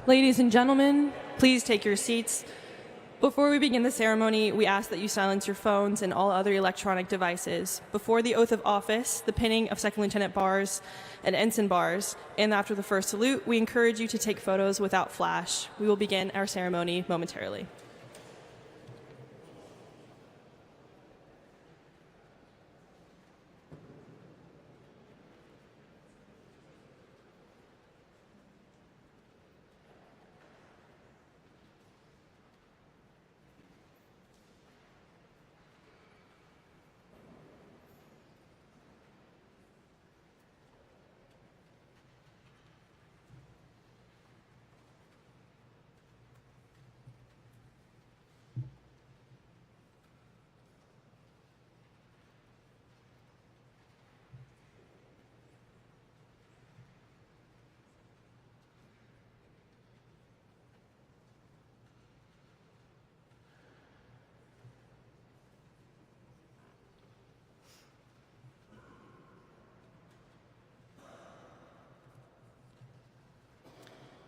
Ladies and gentlemen, please take your seats. Before we begin the ceremony, we ask that you silence your phones and all other electronic devices. Before the oath of office, the pinning of second lieutenant bars and ensign bars, and after the first salute, we encourage you to take photos without flash. We will begin our ceremony momentarily.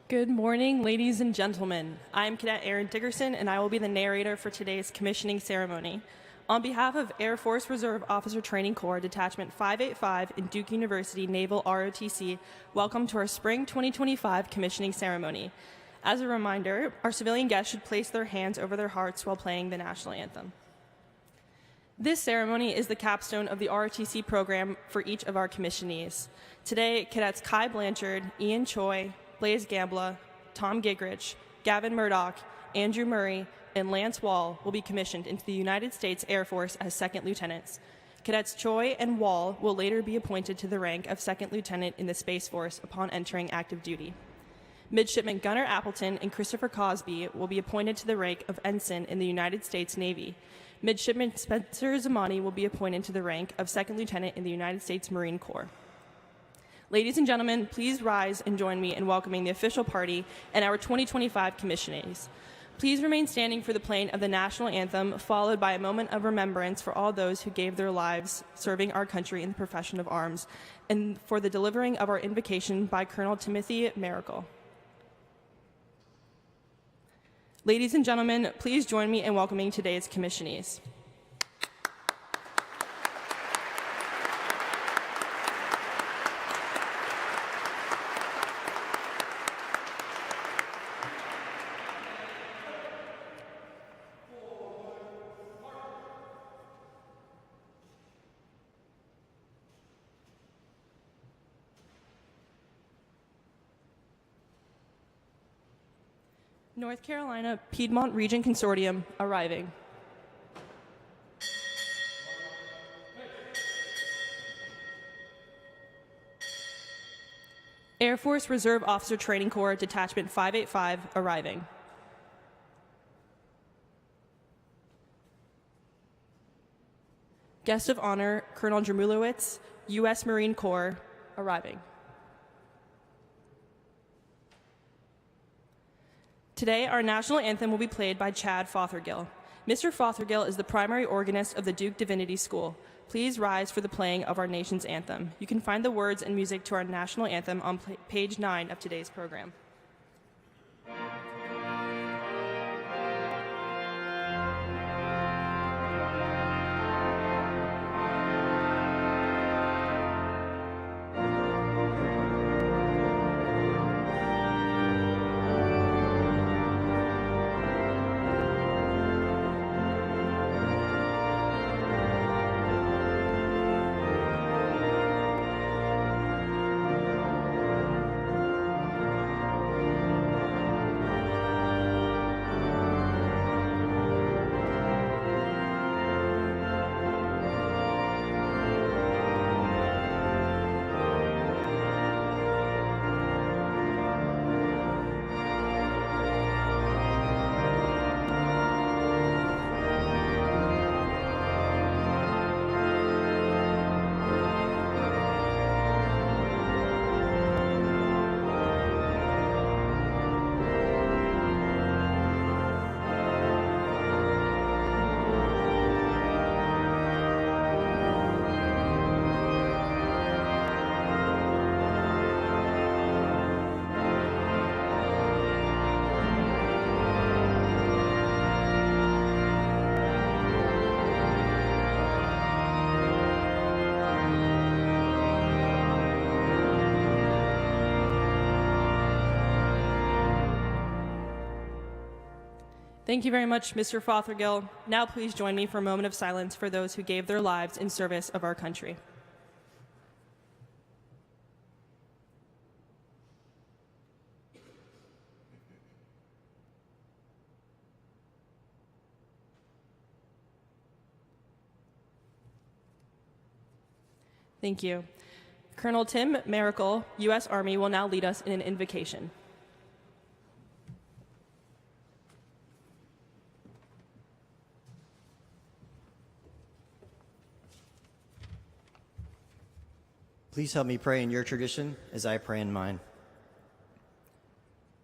Good morning, ladies and gentlemen. I'm Cadet Aaron Dickerson, and I will be the narrator for today's commissioning ceremony. On behalf of Air Force Reserve Officer Training Corps Detachment 585 in Duke University Naval ROTC, welcome to our Spring 2025 commissioning ceremony. As a reminder, our civilian guests should place their hands over their hearts while playing the national anthem. This ceremony is the capstone of the ROTC program for each of our commissionees. Today, Cadets Kai Blanchard, Ian Choi, Blaze Gambla, Tom Gigrich, Gavin Murdoch, Andrew Murray, and Lance Wall will be commissioned into the United States Air Force as second lieutenants. Cadets Choi and Wall will later be appointed to the rank of second lieutenant in the Space Force upon entering active duty. Midshipman Gunnar Appleton and Christopher Cosby will be appointed to the rank of ensign in the United States Navy. Midshipman Spencer Zamani will be appointed to the rank of second lieutenant in the United States Marine Corps. Ladies and gentlemen, please rise and join me in welcoming the official party and our 2025 commissionees. Please remain standing for the playing of the national anthem, followed by a moment of remembrance for all those who gave their lives serving our country in the profession of arms, and for the delivering of our invocation by Colonel Timothy Miracle. Ladies and gentlemen, please join me in welcoming today's commissionees. North Carolina Piedmont Region Consortium arriving. Air Force Reserve Officer Training Corps Detachment 585 arriving. Guest of Honor Colonel Dremulowitz, U.S. Marine Corps arriving. Today, our national anthem will be played by Chad Fothergill. Mr. Fothergill is the primary organist of the Duke Divinity School. Please rise for the playing of our nation's anthem. You can find the words and music to our national anthem on page 9 of today's program. Thank you very much, Mr. Fothergill. Now please join me for a moment of silence for those who gave their lives in service of our country. Thank you. Colonel Tim Miracle, U.S. Army, will now lead us in an invocation. Please help me pray in your tradition as I pray in mine.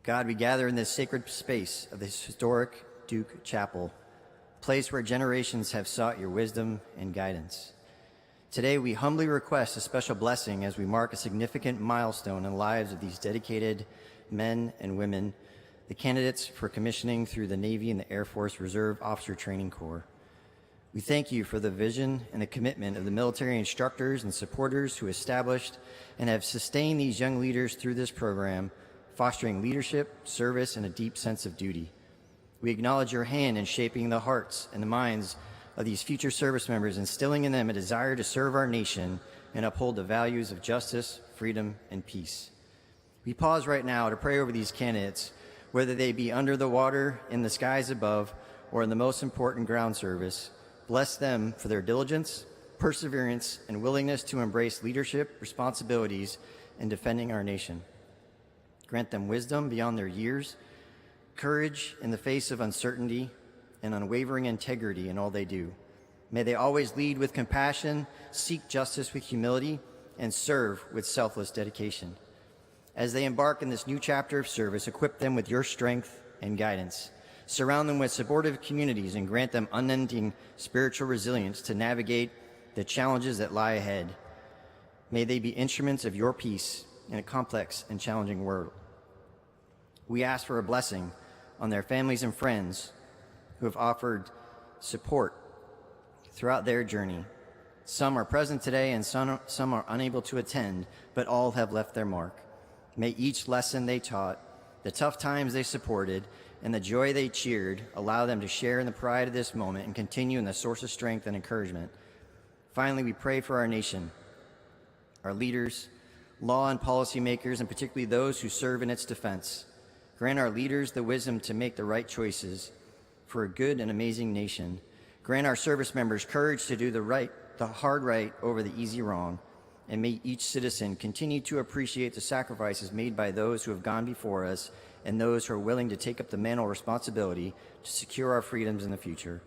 God, we gather in this sacred space of this historic Duke Chapel, a place where generations have sought your wisdom and guidance. Today, we humbly request a special blessing as we mark a significant milestone in the lives of these dedicated men and women, the candidates for commissioning through the Navy and the Air Force Reserve Officer Training Corps. We thank you for the vision and the commitment of the military instructors and supporters who established and have sustained these young leaders through this program, fostering leadership, service, and a deep sense of duty. We acknowledge your hand in shaping the hearts and the minds of these future service members, instilling in them a desire to serve our nation and uphold the values of justice, freedom, and peace. We pause right now to pray over these candidates, whether they be under the water, in the skies above, or in the most important ground service. Bless them for their diligence, perseverance, and willingness to embrace leadership responsibilities in defending our nation. Grant them wisdom beyond their years, courage in the face of uncertainty, and unwavering integrity in all they do. May they always lead with compassion, seek justice with humility, and serve with selfless dedication. As they embark in this new chapter of service, equip them with your strength and guidance. Surround them with supportive communities and grant them unending spiritual resilience to navigate the challenges that lie ahead. May they be instruments of your peace in a complex and challenging world. We ask for a blessing on their families and friends who have offered support throughout their journey. Some are present today and some are unable to attend, but all have left their mark. May each lesson they taught, the tough times they supported, and the joy they cheered allow them to share in the pride of this moment and continue in the source of strength and encouragement. Finally, we pray for our nation, our leaders, law and policy makers, and particularly those who serve in its defense. Grant our leaders the wisdom to make the right choices for a good and amazing nation. Grant our service members courage to do the hard right over the easy wrong. And may each citizen continue to appreciate the sacrifices made by those who have gone before us and those who are willing to take up the mantle of responsibility to secure our freedoms in the future.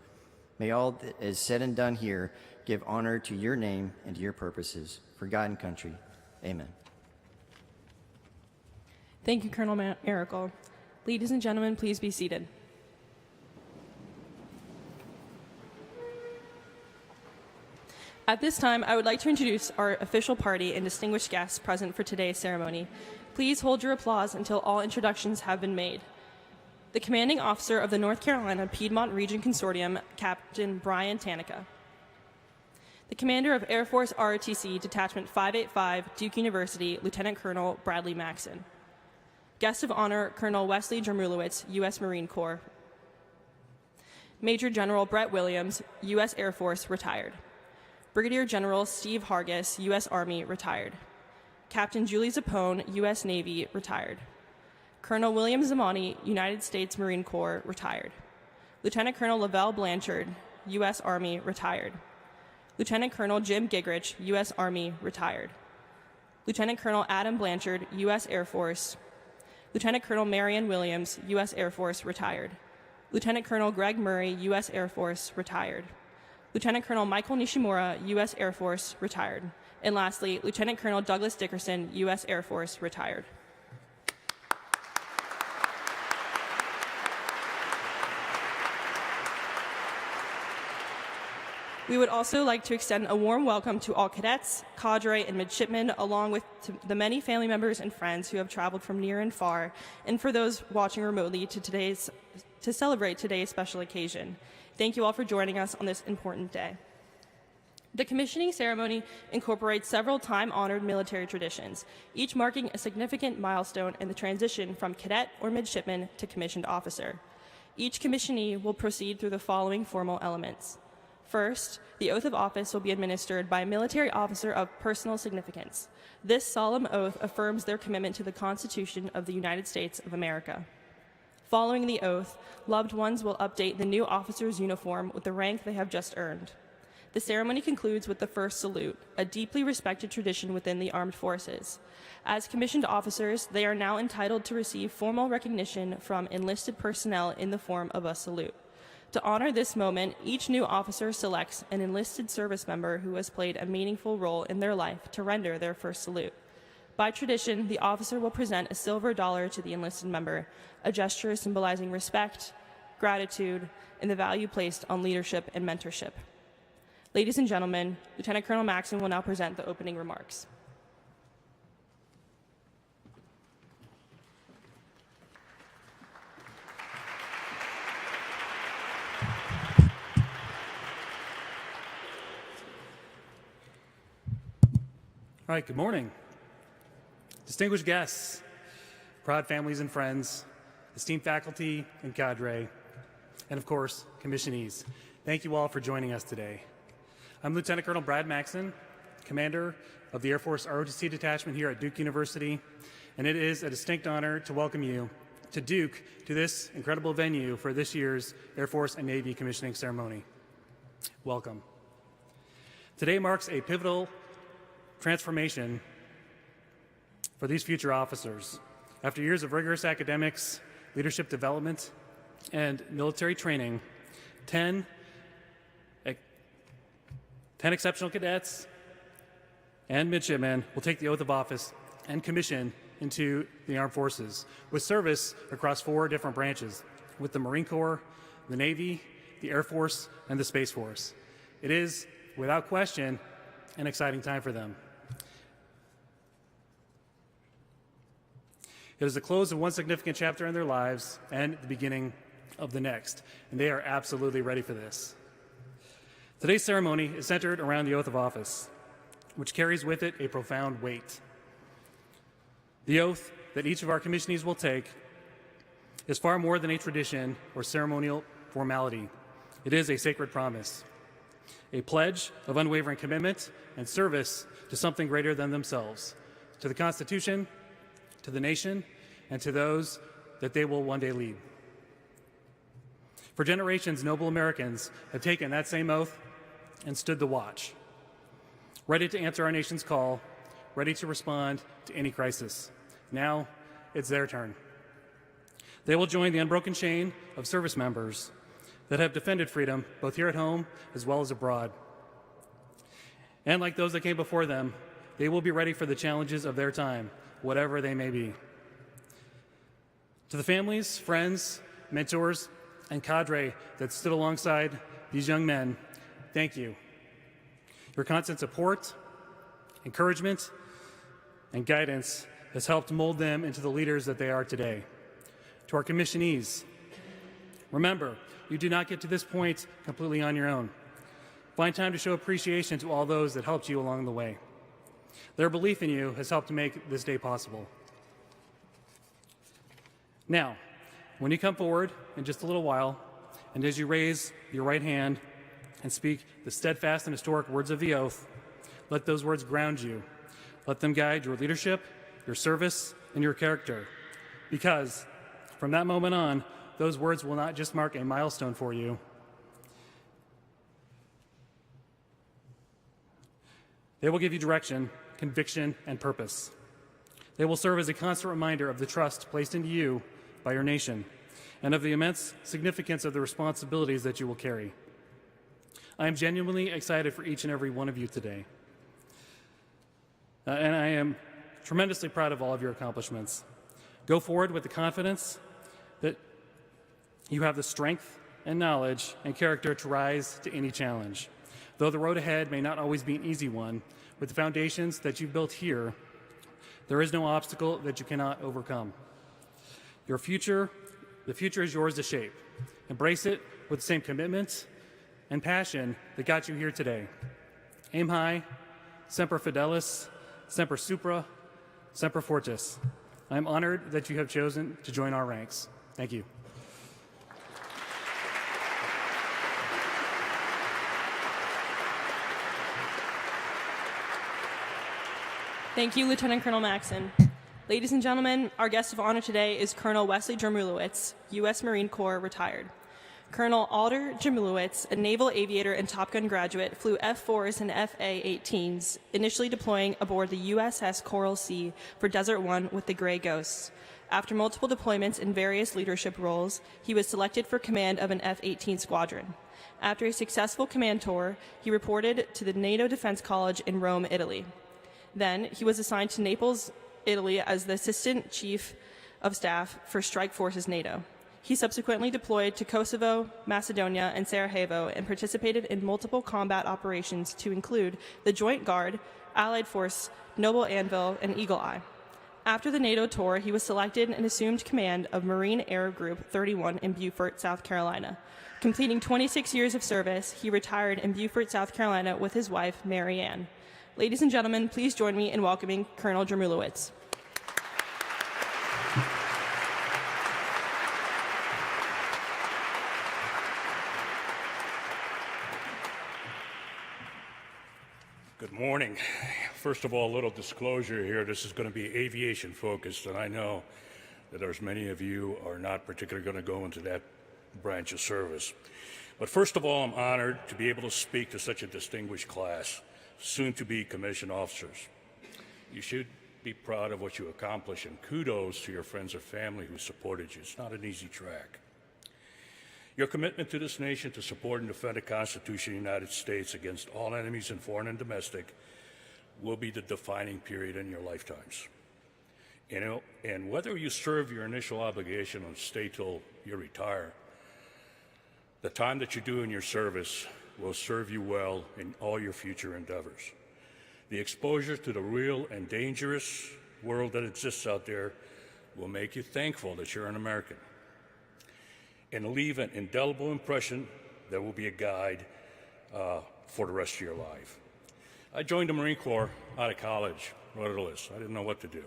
May all that is said and done here give honor to your name and to your purposes. For God and country, amen. Thank you, Colonel Miracle. Ladies and gentlemen, please be seated. At this time, I would like to introduce our official party and distinguished guests present for today's ceremony. Please hold your applause until all introductions have been made. The Commanding Officer of the North Carolina Piedmont Region Consortium, Captain Brian Tanica. The Commander of Air Force ROTC Detachment 585, Duke University, Lieutenant Colonel Bradley Maxson. Guest of Honor, Colonel Wesley Jermulowitz, U.S. Marine Corps. Major General Brett Williams, U.S. Air Force, retired. Brigadier General Steve Hargis, U.S. Army, retired. Captain Julie Zappone, U.S. Navy, retired. Colonel William Zamani, United States Marine Corps, retired. Lieutenant Colonel Lavelle Blanchard, U.S. Army, retired. Lieutenant Colonel Jim Gigrich, U.S. Army, retired. Lieutenant Colonel Adam Blanchard, U.S. Air Force. Lieutenant Colonel Marion Williams, U.S. Air Force, retired. Lieutenant Colonel Greg Murray, U.S. Air Force, retired. Lieutenant Colonel Michael Nishimura, U.S. Air Force, retired. And lastly, Lieutenant Colonel Douglas Dickerson, U.S. Air Force, retired. We would also like to extend a warm welcome to all cadets, cadre, and midshipmen, along with the many family members and friends who have traveled from near and far, and for those watching remotely to celebrate today's special occasion. Thank you all for joining us on this important day. The commissioning ceremony incorporates several time-honored military traditions, each marking a significant milestone in the transition from cadet or midshipman to commissioned officer. Each commissionee will proceed through the following formal elements. First, the oath of office will be administered by a military officer of personal significance. This solemn oath affirms their commitment to the Constitution of the United States of America. Following the oath, loved ones will update the new officer's uniform with the rank they have just earned. The ceremony concludes with the first salute, a deeply respected tradition within the armed forces. As commissioned officers, they are now entitled to receive formal recognition from enlisted personnel in the form of a salute. To honor this moment, each new officer selects an enlisted service member who has played a meaningful role in their life to render their first salute. By tradition, the officer will present a silver dollar to the enlisted member, a gesture symbolizing respect, gratitude, and the value placed on leadership and mentorship. Ladies and gentlemen, Lieutenant Colonel Maxson will now present the opening remarks. All right, good morning. Distinguished guests, proud families and friends, esteemed faculty and cadre, and of course, commissionees. Thank you all for joining us today. I'm Lieutenant Colonel Brad Maxson, Commander of the Air Force ROTC Detachment here at Duke University, and it is a distinct honor to welcome you to Duke, to this incredible venue for this year's Air Force and Navy commissioning ceremony. Welcome. Today marks a pivotal transformation for these future officers. After years of rigorous academics, leadership development, and military training, 10 exceptional cadets and midshipmen will take the oath of office and commission into the armed forces with service across 4 different branches with the Marine Corps, the Navy, the Air Force, and the Space Force. It is, without question, an exciting time for them. It is the close of one significant chapter in their lives and the beginning of the next, and they are absolutely ready for this. Today's ceremony is centered around the oath of office, which carries with it a profound weight. The oath that each of our commissionees will take is far more than a tradition or ceremonial formality. It is a sacred promise, a pledge of unwavering commitment and service to something greater than themselves, to the Constitution, to the nation, and to those that they will one day lead. For generations, noble Americans have taken that same oath and stood the watch, ready to answer our nation's call, ready to respond to any crisis. Now, it's their turn. They will join the unbroken chain of service members that have defended freedom, both here at home as well as abroad. And like those that came before them, they will be ready for the challenges of their time, whatever they may be. To the families, friends, mentors, and cadre that stood alongside these young men, thank you. Your constant support, encouragement, and guidance has helped mold them into the leaders that they are today. To our commissionees, remember, you do not get to this point completely on your own. Find time to show appreciation to all those that helped you along the way. Their belief in you has helped to make this day possible. Now, when you come forward in just a little while, and as you raise your right hand and speak the steadfast and historic words of the oath, let those words ground you. Let them guide your leadership, your service, and your character. Because from that moment on, those words will not just mark a milestone for you. They will give you direction, conviction, and purpose. They will serve as a constant reminder of the trust placed into you by your nation and of the immense significance of the responsibilities that you will carry. I am genuinely excited for each and every one of you today. And I am tremendously proud of all of your accomplishments. Go forward with the confidence that you have the strength and knowledge and character to rise to any challenge. Though the road ahead may not always be an easy one, with the foundations that you've built here, there is no obstacle that you cannot overcome. The future is yours to shape. Embrace it with the same commitment and passion that got you here today. Aim high, semper fidelis, semper supra, semper fortis. I am honored that you have chosen to join our ranks. Thank you. Thank you, Lieutenant Colonel Maxon. Ladies and gentlemen, our guest of honor today is Colonel Wesley Jermulowitz, U.S. Marine Corps, retired. Colonel Alder Jermulowitz, a naval aviator and Top Gun graduate, flew F-4s and FA-18s, initially deploying aboard the USS Coral Sea for Desert One with the Gray Ghosts. After multiple deployments in various leadership roles, he was selected for command of an F-18 squadron. After a successful command tour, he reported to the NATO Defense College in Rome, Italy. Then, he was assigned to Naples, Italy as the Assistant Chief of Staff for Strike Forces NATO. He subsequently deployed to Kosovo, Macedonia, and Sarajevo and participated in multiple combat operations to include the Joint Guard, Allied Force, Noble Anvil, and Eagle Eye. After the NATO tour, he was selected and assumed command of Marine Air Group 31 in Beaufort, South Carolina. Completing 26 years of service, he retired in Beaufort, South Carolina with his wife, Mary Ann. Ladies and gentlemen, please join me in welcoming Colonel Jermulowitz. Good morning. First of all, a little disclosure here. This is going to be aviation focused, and I know that there's many of you are not particularly going to go into that branch of service. But first of all, I'm honored to be able to speak to such a distinguished class, soon to be commissioned officers. You should be proud of what you accomplish, and kudos to your friends or family who supported you. It's not an easy track. Your commitment to this nation to support and defend the Constitution of the United States against all enemies, and foreign and domestic, will be the defining period in your lifetimes. And whether you serve your initial obligation or stay till you retire, the time that you do in your service will serve you well in all your future endeavors. The exposure to the real and dangerous world that exists out there will make you thankful that you're an American, and leave an indelible impression that will be a guide for the rest of your life. I joined the Marine Corps out of college, rudderless. I didn't know what to do.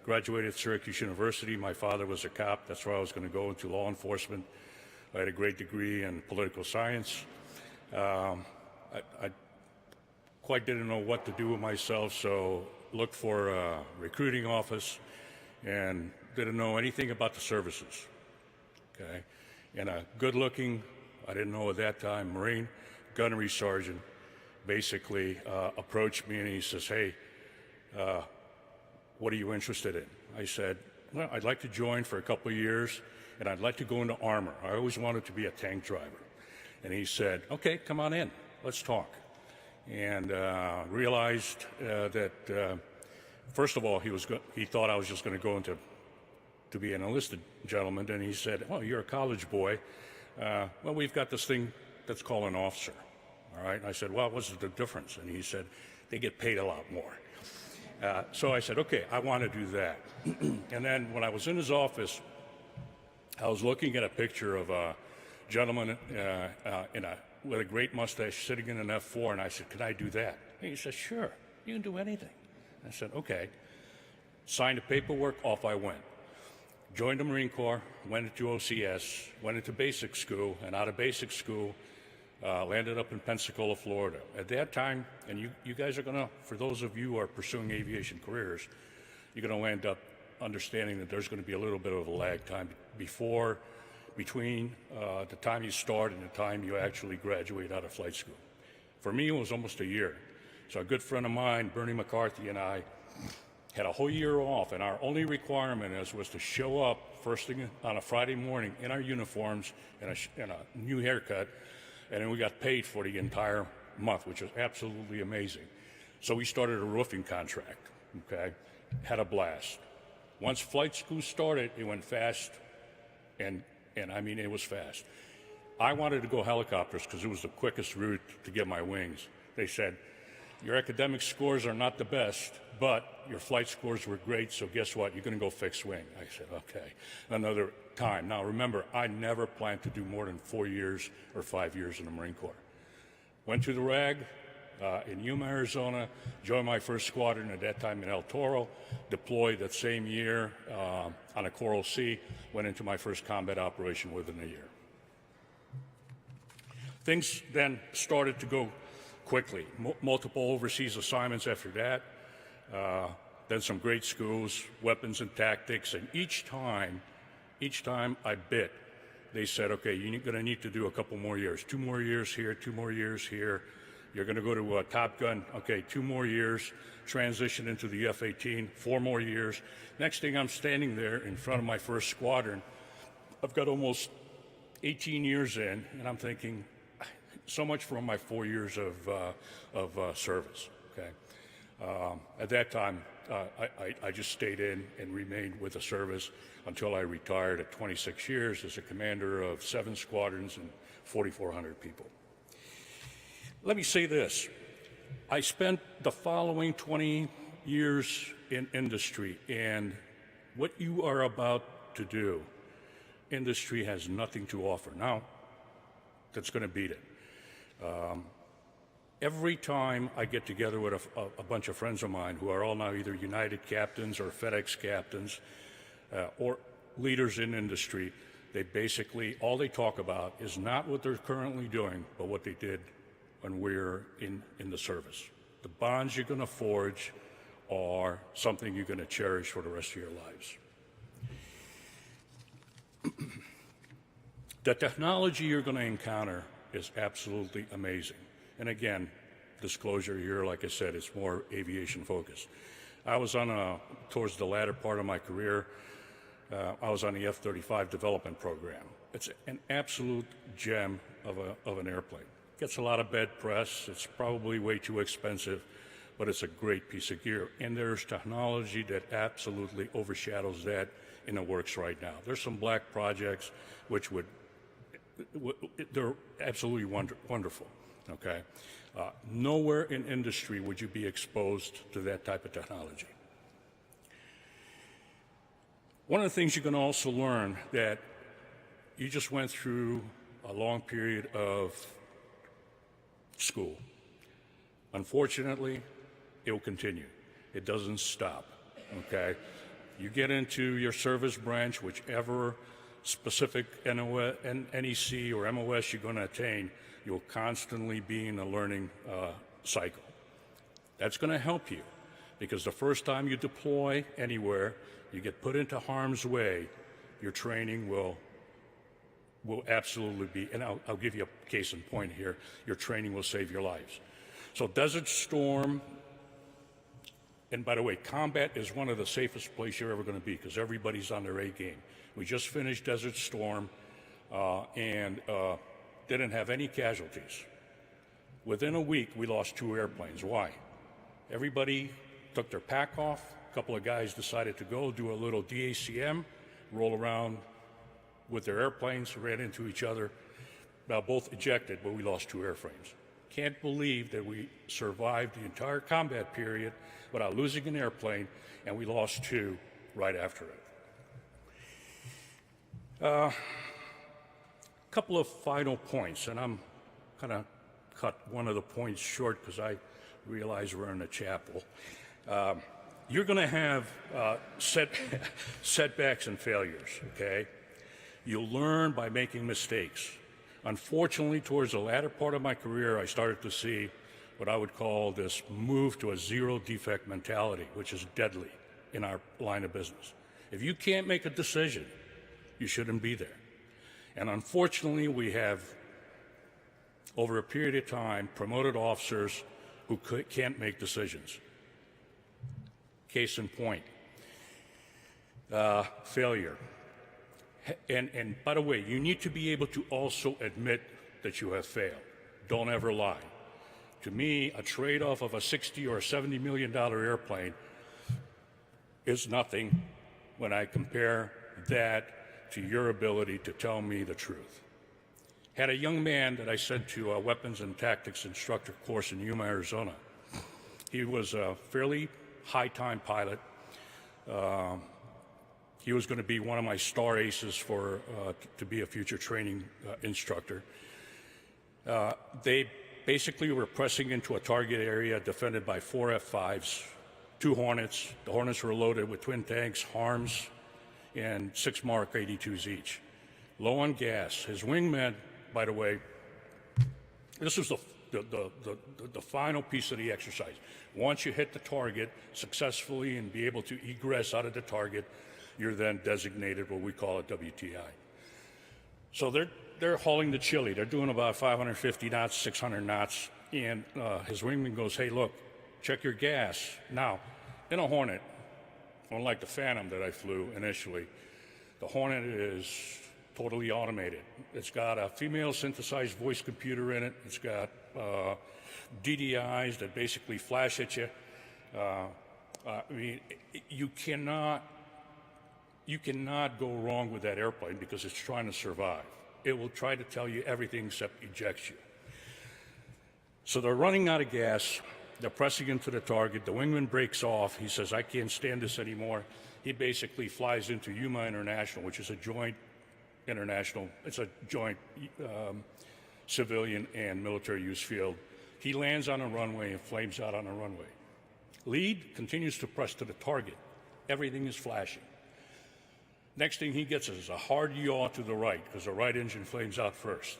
Graduated Syracuse University. My father was a cop. That's where I was going to go into law enforcement. I had a great degree in political science. I quite didn't know what to do with myself, so looked for a recruiting office and didn't know anything about the services. Okay, and a good-looking, I didn't know at that time, Marine gunnery sergeant basically approached me and he says, "Hey, what are you interested in?" I said, "Well, I'd like to join for a couple of years and I'd like to go into armor. I always wanted to be a tank driver." And he said, "Okay, come on in, let's talk." And realized that first of all, he thought I was just going to go into to be an enlisted gentleman, and he said, "Well, you're a college boy. Well, we've got this thing that's called an officer." All right. And I said, "Well, what's the difference?" And he said, "They get paid a lot more." So I said, "Okay, I want to do that." And then when I was in his office, I was looking at a picture of a gentleman with a great mustache sitting in an F-4, and I said, "Can I do that?" And he said, "Sure, you can do anything." I said, "Okay." Signed the paperwork, off I went. Joined the Marine Corps, went into OCS, went into basic school, and out of basic school, landed up in Pensacola, Florida. At that time, and you guys are going to, for those of you who are pursuing aviation careers, you're going to end up understanding that there's going to be a little bit of a lag time between the time you start and the time you actually graduate out of flight school. For me, it was almost a year. So a good friend of mine, Bernie McCarthy, and I had a whole year off, and our only requirement was to show up first thing on a Friday morning in our uniforms and a new haircut, and then we got paid for the entire month, which was absolutely amazing. So we started a roofing contract, okay? Had a blast. Once flight school started, it went fast, and I mean, it was fast. I wanted to go helicopters because it was the quickest route to get my wings. They said, "Your academic scores are not the best, but your flight scores were great, so guess what? You're going to go fixed wing." I said, "Okay." Another time. Now, remember, I never planned to do more than 4 years or 5 years in the Marine Corps. Went to the RAG in Yuma, Arizona, joined my first squadron at that time in El Toro, deployed that same year on a Coral Sea, went into my first combat operation within a year. Things then started to go quickly. Multiple overseas assignments after that. then some great schools, weapons and tactics, and each time I bit, they said, okay, you're going to need to do a couple more years, 2 more years here, 2 more years here. You're going to go to Top Gun, okay, 2 more years, transition into the F-18, 4 more years. Next thing, I'm standing there in front of my first squadron. I've got almost 18 years in, and I'm thinking, so much for my 4 years of service, okay? At that time, I just stayed in and remained with the service until I retired at 26 years as a commander of 7 squadrons and 4,400 people. Let me say this. I spent the following 20 years in industry, and what you are about to do, industry has nothing to offer. Now, that's going to beat it. Every time I get together with a bunch of friends of mine who are all now either United captains or FedEx captains or leaders in industry, they basically, all they talk about is not what they're currently doing, but what they did when we're in the service. The bonds you're going to forge are something you're going to cherish for the rest of your lives. The technology you're going to encounter is absolutely amazing. And again, disclosure here, like I said, it's more aviation focused. I was towards the latter part of my career, I was on the F-35 development program. It's an absolute gem of an airplane. Gets a lot of bad press. It's probably way too expensive, but it's a great piece of gear. And there's technology that absolutely overshadows that in the works right now. There's some black projects which they're absolutely wonderful, okay? Nowhere in industry would you be exposed to that type of technology. One of the things you can also learn that you just went through a long period of school. Unfortunately, it will continue. It doesn't stop, okay? You get into your service branch, whichever specific NEC or MOS you're going to attain, you'll constantly be in a learning cycle. That's going to help you because the first time you deploy anywhere, you get put into harm's way, your training will absolutely be, and I'll give you a case in point here, your training will save your lives. So Desert Storm, and by the way, combat is one of the safest places you're ever going to be because everybody's on their A game. We just finished Desert Storm and didn't have any casualties. Within a week, we lost 2 airplanes. Why? Everybody took their pack off. A couple of guys decided to go do a little DACM, roll around with their airplanes, ran into each other. Now, both ejected, but we lost 2 airframes. Can't believe that we survived the entire combat period without losing an airplane, and we lost 2 right after it. Couple of final points, and I'm kind of cut one of the points short because I realize we're in a chapel. You're going to have setbacks and failures, okay? You'll learn by making mistakes. Unfortunately, towards the latter part of my career, I started to see what I would call this move to a zero defect mentality, which is deadly in our line of business. If you can't make a decision, you shouldn't be there. And unfortunately, we have, over a period of time, promoted officers who can't make decisions. Case in point, failure. And by the way, you need to be able to also admit that you have failed. Don't ever lie. To me, a trade-off of a $60 or $70 million airplane is nothing when I compare that to your ability to tell me the truth. Had a young man that I sent to a weapons and tactics instructor course in Yuma, Arizona. He was a fairly high-time pilot. He was going to be one of my star aces to be a future training instructor. They basically were pressing into a target area defended by 4 F-5s, 2 Hornets. The Hornets were loaded with twin tanks, HARMs, and 6 Mark 82s each. Low on gas. His wingman, by the way, this was the final piece of the exercise. Once you hit the target successfully and be able to egress out of the target, you're then designated what we call a WTI. So they're hauling the Chile. They're doing about 550 knots, 600 knots, and his wingman goes, "Hey, look, check your gas." Now, in a Hornet, unlike the Phantom that I flew initially, the Hornet is totally automated. It's got a female synthesized voice computer in it. It's got DDIs that basically flash at you. I mean, you cannot go wrong with that airplane because it's trying to survive. It will try to tell you everything except eject you. So they're running out of gas. They're pressing into the target. The wingman breaks off. He says, "I can't stand this anymore." He basically flies into Yuma International, which is a joint international. It's a joint civilian and military use field. He lands on a runway and flames out on a runway. Lead continues to press to the target. Everything is flashing. Next thing he gets is a hard yaw to the right because the right engine flames out first.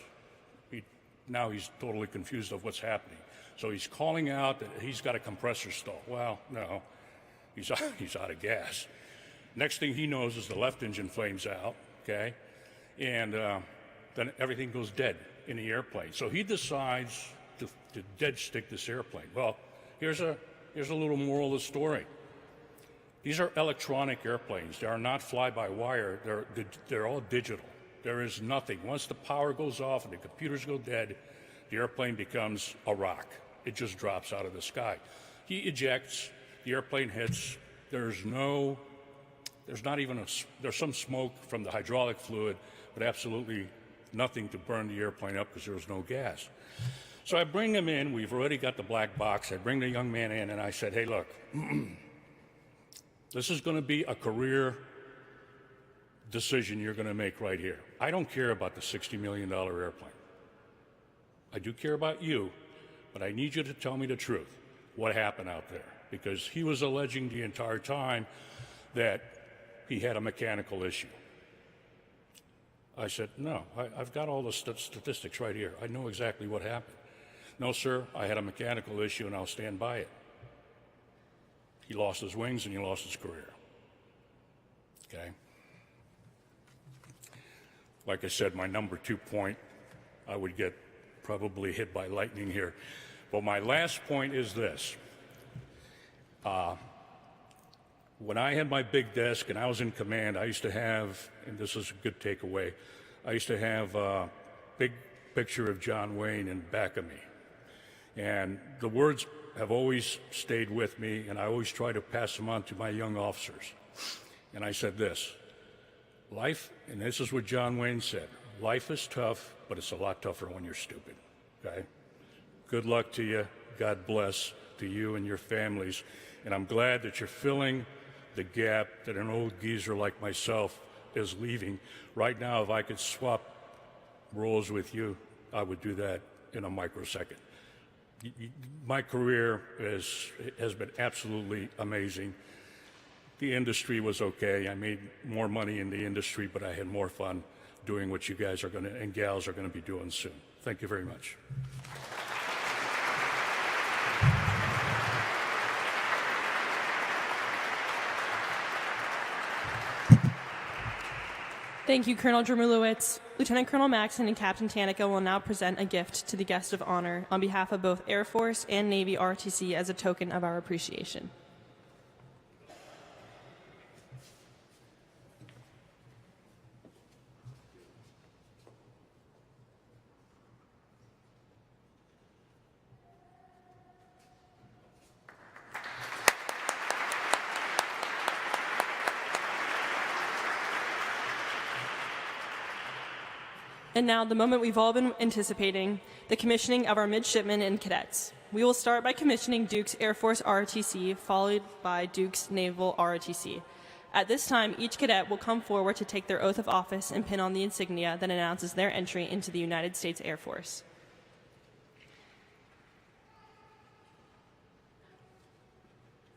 Now he's totally confused of what's happening. So he's calling out that he's got a compressor stall. Well, no, he's out of gas. Next thing he knows is the left engine flames out, okay? And then everything goes dead in the airplane. So he decides to dead stick this airplane. Well, here's a little moral of the story. These are electronic airplanes. They are not fly-by-wire. They're all digital. There is nothing. Once the power goes off and the computers go dead, the airplane becomes a rock. It just drops out of the sky. He ejects. The airplane hits. There's some smoke from the hydraulic fluid, but absolutely nothing to burn the airplane up because there was no gas. So I bring him in. We've already got the black box. I bring the young man in, and I said, "Hey, look, this is going to be a career decision you're going to make right here. I don't care about the $60 million airplane. I do care about you, but I need you to tell me the truth. What happened out there?" Because he was alleging the entire time that he had a mechanical issue. I said, "No, I've got all the statistics right here. I know exactly what happened." "No, sir, I had a mechanical issue and I'll stand by it." He lost his wings and he lost his career. Okay? Like I said, my number 2 point, I would get probably hit by lightning here. But my last point is this. When I had my big desk and I was in command, I used to have, and this is a good takeaway, I used to have a big picture of John Wayne in back of me. And the words have always stayed with me, and I always try to pass them on to my young officers. And I said this, life, and this is what John Wayne said, life is tough, but it's a lot tougher when you're stupid, okay? Good luck to you. God bless to you and your families. And I'm glad that you're filling the gap that an old geezer like myself is leaving. Right now, if I could swap roles with you, I would do that in a microsecond. My career has been absolutely amazing. The industry was okay. I made more money in the industry, but I had more fun doing what you guys are going to, and gals are going to be doing soon. Thank you very much. Thank you, Colonel Dromulowicz. Lieutenant Colonel Maxson and Captain Tanica will now present a gift to the guest of honor on behalf of both Air Force and Navy ROTC as a token of our appreciation. And now, the moment we've all been anticipating, the commissioning of our midshipmen and cadets. We will start by commissioning Duke's Air Force ROTC, followed by Duke's Naval ROTC. At this time, each cadet will come forward to take their oath of office and pin on the insignia that announces their entry into the United States Air Force.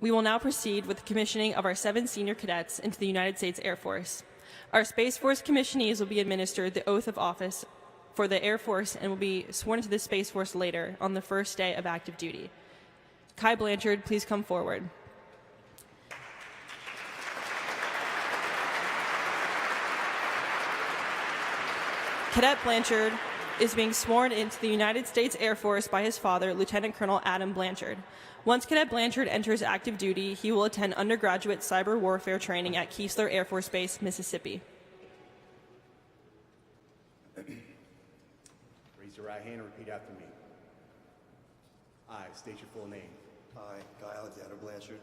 We will now proceed with the commissioning of our 7 senior cadets into the United States Air Force. Our Space Force commissionees will be administered the oath of office for the Air Force and will be sworn into the Space Force later on the first day of active duty. Kai Blanchard, please come forward. Cadet Blanchard is being sworn into the United States Air Force by his father, Lieutenant Colonel Adam Blanchard. Once Cadet Blanchard enters active duty, he will attend undergraduate cyber warfare training at Keesler Air Force Base, Mississippi. Raise your right hand and repeat after me. I state your full name. I, Guy Alexander Blanchard,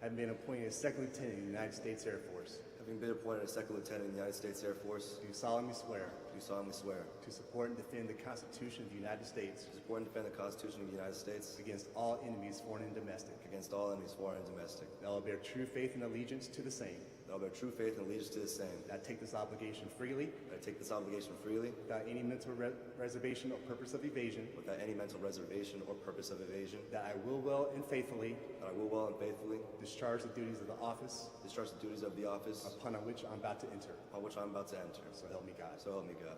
Having been appointed as Second Lieutenant in the United States Air Force, having been appointed as Second Lieutenant in the United States Air Force, do solemnly swear do solemnly swear to support and defend the Constitution of the United States to support and defend the Constitution of the United States against all enemies, foreign and domestic, against all enemies, foreign and domestic, that I will bear true faith and allegiance to the same, that I will bear true faith and allegiance to the same, that I take this obligation freely, that I take this obligation freely, without any mental reservation or purpose of evasion, without any mental reservation or purpose of evasion, that I will well and faithfully that I will well and faithfully discharge the duties of the office discharge the duties of the office upon which I'm about to enter. upon which I am about to enter. So help me God. So help me God.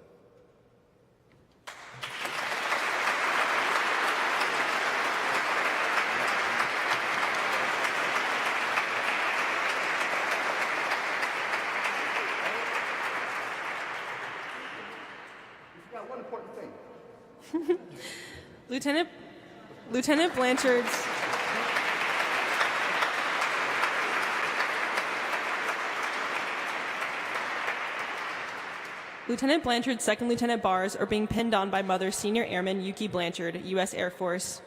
We forgot one important thing. Lieutenant Blanchard's Lieutenant Blanchard's second lieutenant bars are being pinned on by Mother Senior Airman Yuki Blanchard, U.S. Air Force.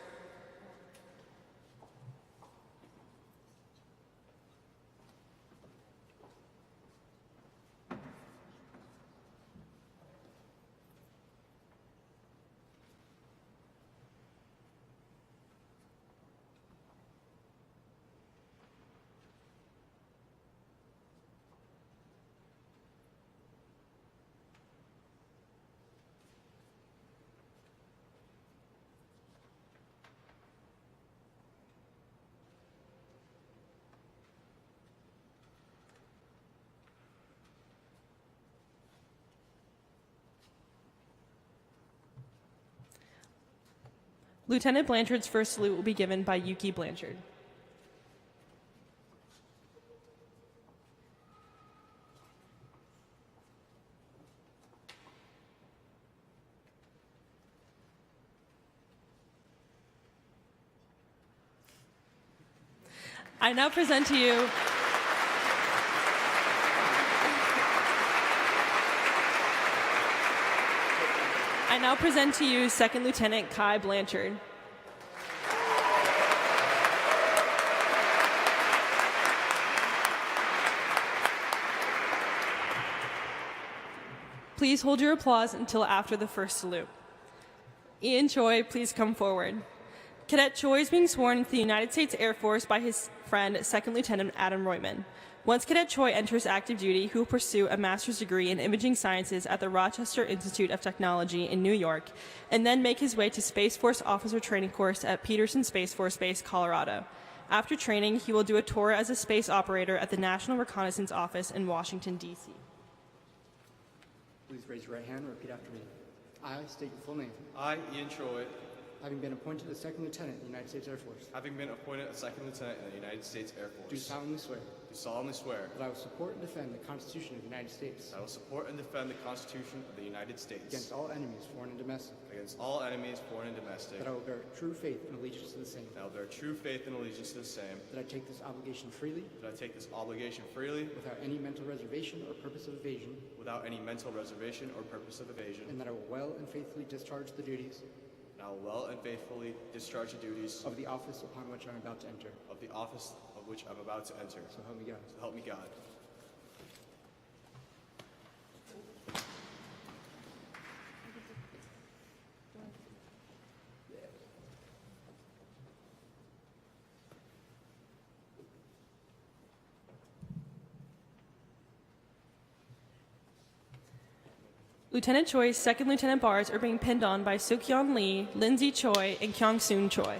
Lieutenant Blanchard's first salute will be given by Yuki Blanchard. I now present to you Second Lieutenant Kai Blanchard. Please hold your applause until after the first salute. Ian Choi, please come forward. Cadet Choi is being sworn into the United States Air Force by his friend, Second Lieutenant Adam Royman. Once Cadet Choi enters active duty, he will pursue a master's degree in imaging sciences at the Rochester Institute of Technology in New York, and then make his way to Space Force Officer Training Course at Peterson Space Force Base, Colorado. After training, he will do a tour as a space operator at the National Reconnaissance Office in Washington, D.C. Please raise your right hand and repeat after me. I state your full name. I, Ian Choi, Having been appointed as Second Lieutenant in the United States Air Force, having been appointed a Second Lieutenant in the United States Air do Force, solemnly swear do solemnly swear that I will support and defend the Constitution of the United States that I will support and defend the Constitution of the United States against all enemies, foreign and domestic, against all enemies, foreign and domestic, that I will bear true faith and allegiance to the same, that I will bear true faith and allegiance to the same, that I take this obligation freely that I take this obligation freely without any mental reservation or purpose of evasion, without any mental reservation or purpose of evasion, and that I will well and faithfully discharge the duties and I will well and faithfully discharge the duties of the office upon which I am about to enter. of the office of which I'm about to enter. So help me God. So help me God. Lieutenant Choi's second lieutenant bars are being pinned on by Sukyeon Lee, Lindsay Choi, and Kyung Soon Choi.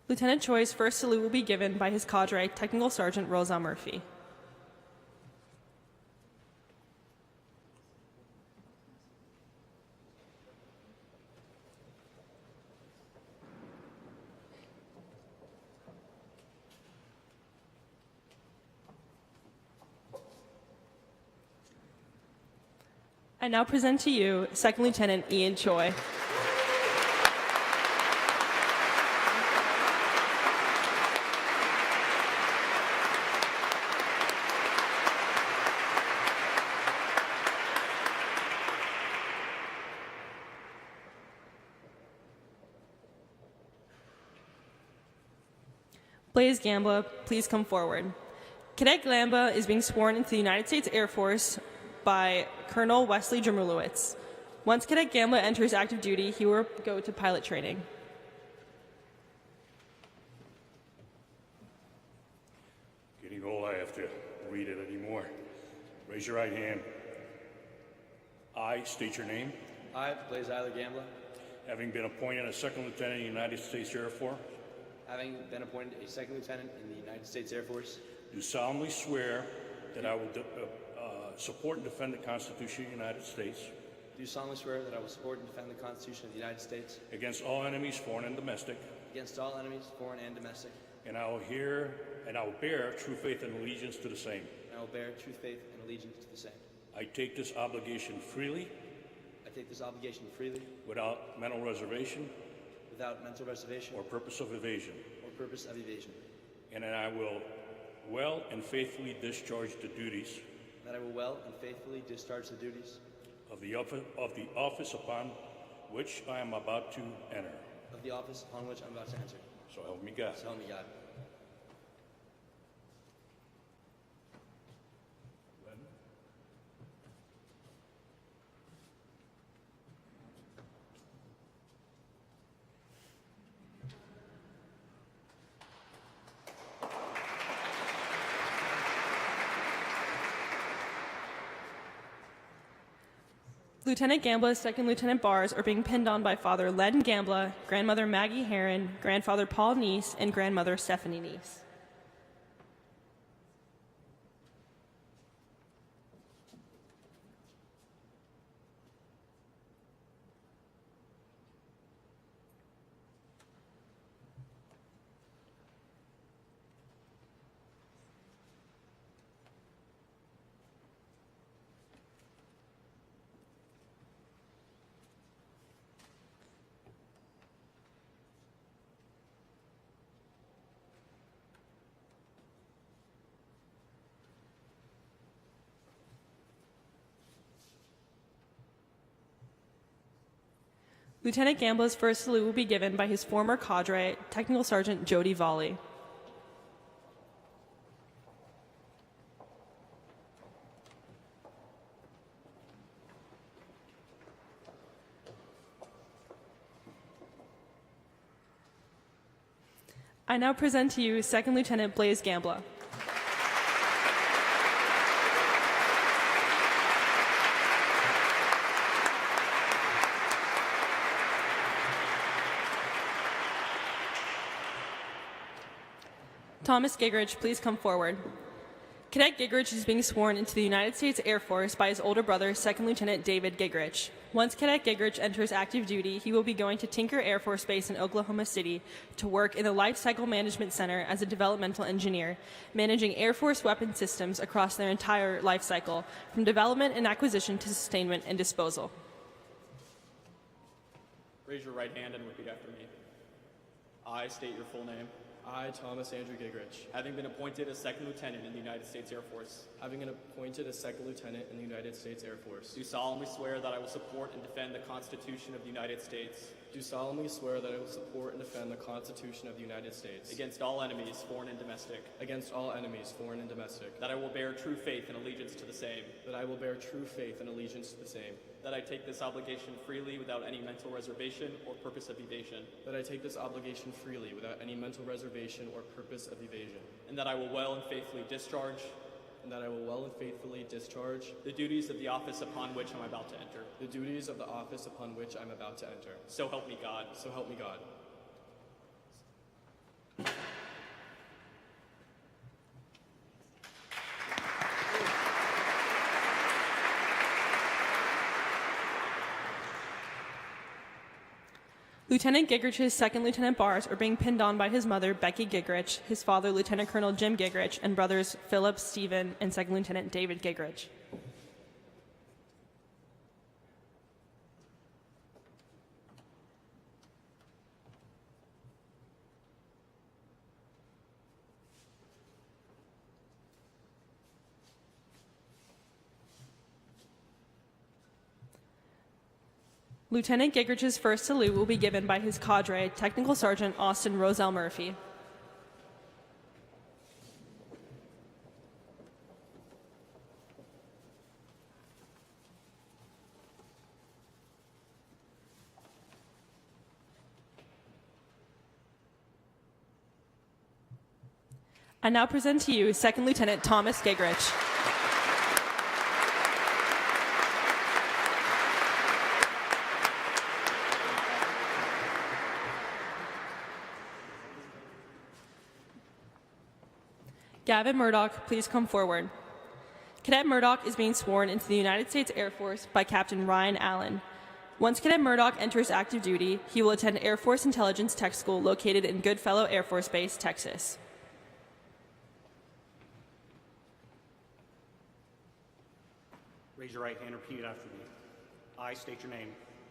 Lieutenant Choi's first salute will be given by his cadre, Technical Sergeant Rosa Murphy. I now present to you Second Lieutenant Ian Choi. Blaze Gamba, please come forward. Cadet Gamba is being sworn into the United States Air Force by Colonel Wesley Drumulowitz. Once Cadet Gamba enters active duty, he will go to pilot training. Getting old, I have to read it anymore. Raise your right hand. I state your name. I, Blaze Eiler Gambler, Having been appointed a second lieutenant in the United States Air Force, having been appointed a second lieutenant in the United States Air Force, do solemnly swear that I will support and defend the Constitution of the United States do solemnly swear that I will support and defend the Constitution of the United States against all enemies, foreign and domestic, against all enemies, foreign and domestic, and I will bear true faith and allegiance to the same. and I will bear true faith and allegiance to the same. I take this obligation freely, I take this obligation freely, without mental reservation without mental reservation or purpose of evasion, or purpose of evasion, and that I will well and faithfully discharge the duties that I will well and faithfully discharge the duties of the office upon which I am about to enter. of the office upon which I'm about to enter. So help me God. So help me God. Lieutenant Gamba's second lieutenant bars are being pinned on by Father Len Gambla, Grandmother Maggie Heron, Grandfather Paul Neese, and Grandmother Stephanie Neese. Lieutenant Gambla's first salute will be given by his former cadre, Technical Sergeant Jody Volley. I now present to you Second Lieutenant Blaze Gambla. Thomas Gigrich, please come forward. Cadet Gigrich is being sworn into the United States Air Force by his older brother, Second Lieutenant David Gigrich. Once Cadet Gigrich enters active duty, he will be going to Tinker Air Force Base in Oklahoma City to work in the Life Cycle Management Center as a developmental engineer, managing Air Force weapon systems across their entire life cycle, from development and acquisition to sustainment and disposal. Raise your right hand and repeat after me. I state your full name. I, Thomas Andrew Gigrich, Having been appointed a second lieutenant in the United States Air Force, having been appointed a second lieutenant in the United States Air Force, do solemnly swear that I will support and defend the Constitution of the United States do solemnly swear that I will support and defend the Constitution of the United States against all enemies, foreign and domestic, against all enemies, foreign and domestic, that I will bear true faith and allegiance to the same, that I will bear true faith and allegiance to the same, that I take this obligation freely without any mental reservation or purpose of evasion, that I take this obligation freely without any mental reservation or purpose of evasion, and that I will well and faithfully discharge and that I will well and faithfully discharge the duties of the office upon which I'm about to enter. the duties of the office upon which I'm about to enter. So help me God. So help me God. Lieutenant Gigrich's second lieutenant bars are being pinned on by his mother, Becky Gigrich, his father, Lieutenant Colonel Jim Gigrich, and brothers Philip, Stephen, and second lieutenant David Gigrich. Lieutenant Gigrich's first salute will be given by his cadre, Technical Sergeant Austin Roselle Murphy. I now present to you Second Lieutenant Thomas Gigrich. Gavin Murdoch, please come forward. Cadet Murdoch is being sworn into the United States Air Force by Captain Ryan Allen. Once Cadet Murdoch enters active duty, he will attend Air Force Intelligence Tech School located in Goodfellow Air Force Base, Texas. Raise your right hand and repeat after me. I state your name.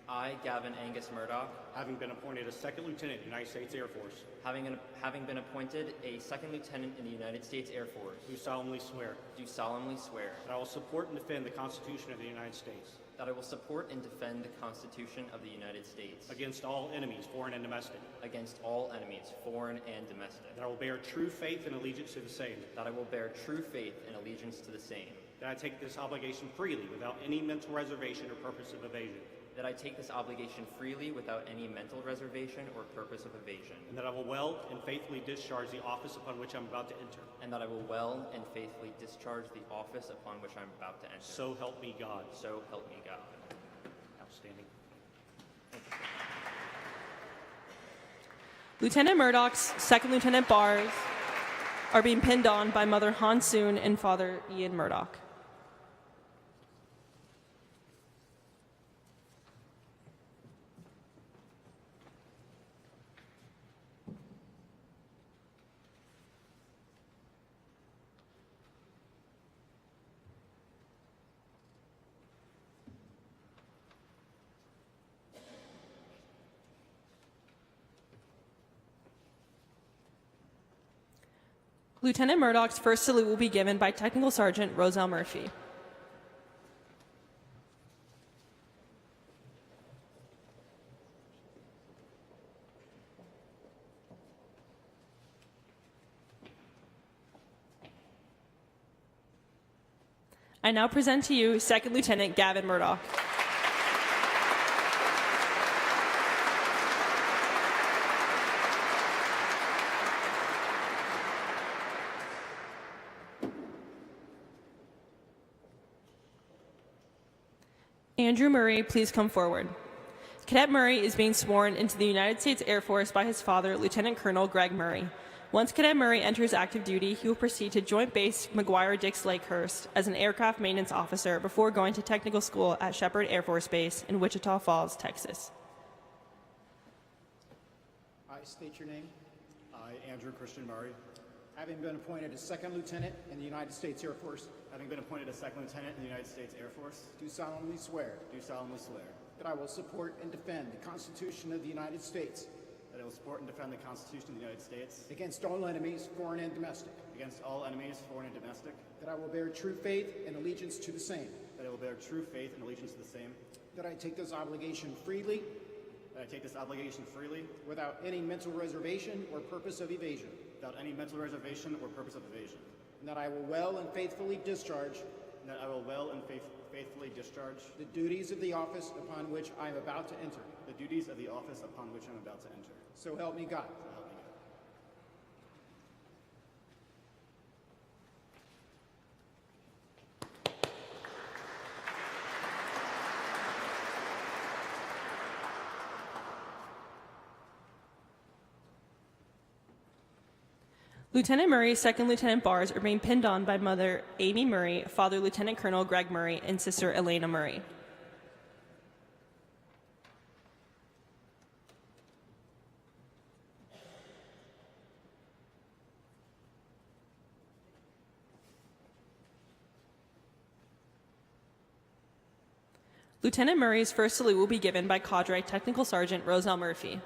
I, Gavin Angus Murdoch, Having been appointed a second lieutenant, United States Air Force, having been appointed a second lieutenant in the United States Air Force, do solemnly swear do solemnly swear that I will support and defend the Constitution of the United States that I will support and defend the Constitution of the United States against all enemies, foreign and domestic, against all enemies, foreign and domestic, that I will bear true faith and allegiance to the same, that I will bear true faith and allegiance to the same, that I take this obligation freely without any mental reservation or purpose of evasion, that I take this obligation freely without any mental reservation or purpose of evasion, and that I will well and faithfully discharge the office upon which I'm about to enter. and that I will well and faithfully discharge the office upon which I am about to enter. So help me God. So help me God. Outstanding. Lieutenant Murdoch's second lieutenant bars are being pinned on by Mother Han Soon and Father Ian Murdoch. Lieutenant Murdoch's first salute will be given by Technical Sergeant Roselle Murphy. I now present to you Second Lieutenant Gavin Murdoch. Andrew Murray, please come forward. Cadet Murray is being sworn into the United States Air Force by his father, Lieutenant Colonel Greg Murray. Once Cadet Murray enters active duty, he will proceed to Joint Base McGuire-Dix Lakehurst as an aircraft maintenance officer before going to technical school at Shepherd Air Force Base in Wichita Falls, Texas. I state your name. I, Andrew Christian Murray, Having been appointed a second lieutenant in the United States Air Force, having been appointed a second lieutenant in the United States Air Force, do solemnly swear do solemnly swear that I will support and defend the Constitution of the United States that I will support and defend the Constitution of the United States against all enemies, foreign and domestic, against all enemies, foreign and domestic, that I will bear true faith and allegiance to the same, that I will bear true faith and allegiance to the same, that I take this obligation freely that I take this obligation freely without any mental reservation or purpose of evasion, without any mental reservation or purpose of evasion, and that I will well and faithfully discharge and that I will well and faithfully discharge the duties of the office upon which I am about to enter. the duties of the office upon which I'm about to enter. So help me God. So help me God. Lieutenant Murray's second lieutenant bars are being pinned on by Mother Amy Murray, Father Lieutenant Colonel Greg Murray, and Sister Elena Murray. Lieutenant Murray's first salute will be given by Cadre Technical Sergeant Roselle Murphy.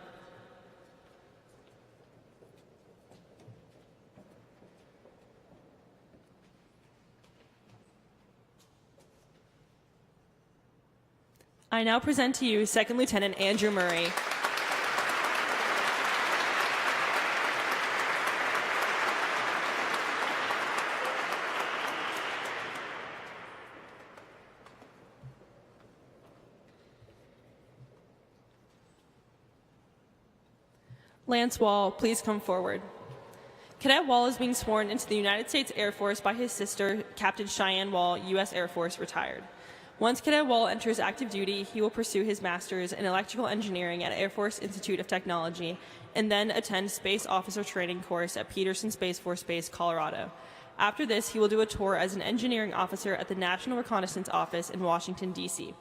I now present to you Second Lieutenant Andrew Murray. Lance Wall, please come forward. Cadet Wall is being sworn into the United States Air Force by his sister, Captain Cheyenne Wall, U.S. Air Force, retired. Once Cadet Wall enters active duty, he will pursue his master's in electrical engineering at Air Force Institute of Technology and then attend Space Officer Training course at Peterson Space Force Base, Colorado. After this, he will do a tour as an engineering officer at the National Reconnaissance Office in Washington, D.C.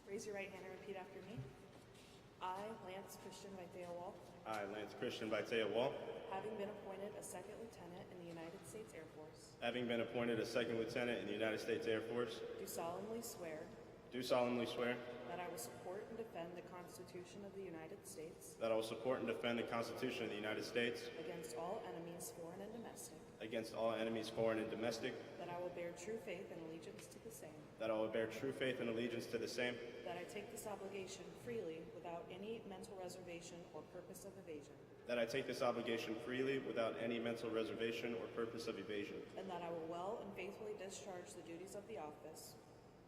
Raise your right hand and repeat after me. I, Lance Christian Vaitea Wall, I, Lance Christian Vaitea Wall, having been appointed a second lieutenant in the United States Air Force, having been appointed a second lieutenant in the United States Air Force, do solemnly swear that I will support and defend the Constitution of the United States I will support and defend the Constitution of the United States against all enemies, foreign and domestic, against all enemies, foreign and domestic, that I will bear true faith and allegiance to the same, that I will bear true faith and allegiance to the same, that I take this obligation freely without any mental reservation or purpose of evasion, that I take this obligation freely without any mental reservation or purpose of evasion, and that I will well and faithfully discharge the duties of the office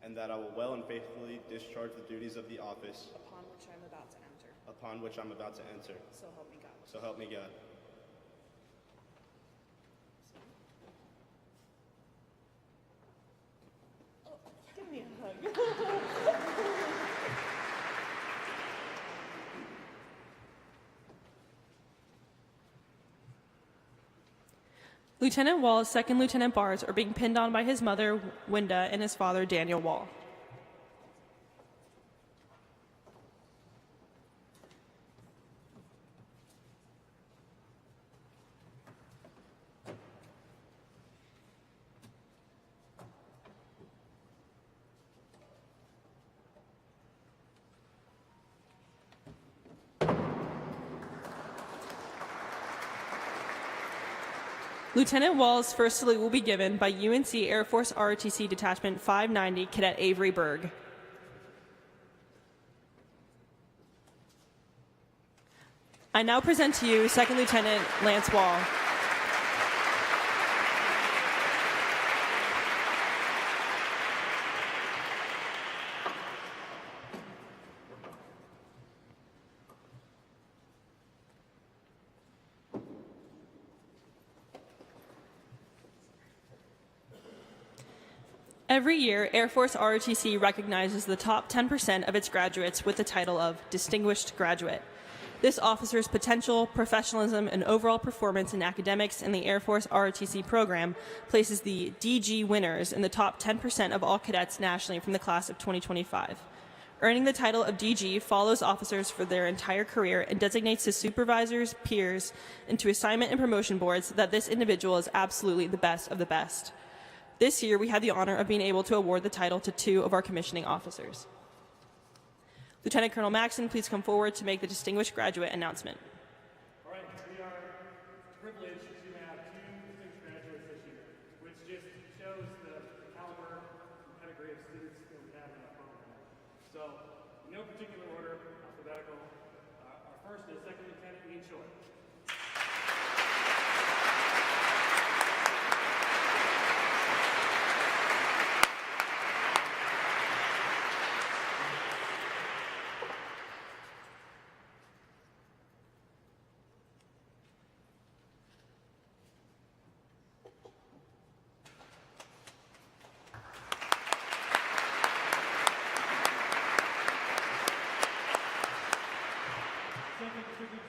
and that I will well and faithfully discharge the duties of the office upon which I'm about to enter. upon which I'm about to enter. So help me God. So help me God. Give me a hug. Lieutenant Wall's second lieutenant bars are being pinned on by his mother, Wenda, and his father, Daniel Wall. Lieutenant Wall's first salute will be given by UNC Air Force ROTC Detachment 590 Cadet Avery Berg. I now present to you Second Lieutenant Lance Wall. Every year, Air Force ROTC recognizes the top 10% of its graduates with the title of Distinguished Graduate. This officer's potential, professionalism, and overall performance in academics in the Air Force ROTC program places the DG winners in the top 10% of all cadets nationally from the class of 2025. Earning the title of DG follows officers for their entire career and designates to supervisors, peers, and to assignment and promotion boards that this individual is absolutely the best of the best. This year, we had the honor of being able to award the title to 2 of our commissioning officers. Lieutenant Colonel Maxson, please come forward to make the distinguished graduate announcement. All right, we are privileged to have 2 distinguished graduates this year, which just shows the caliber and pedigree of students that we have in our program. So, in no particular order, alphabetical, our first is Second Lieutenant Ian Choi. Second distinguished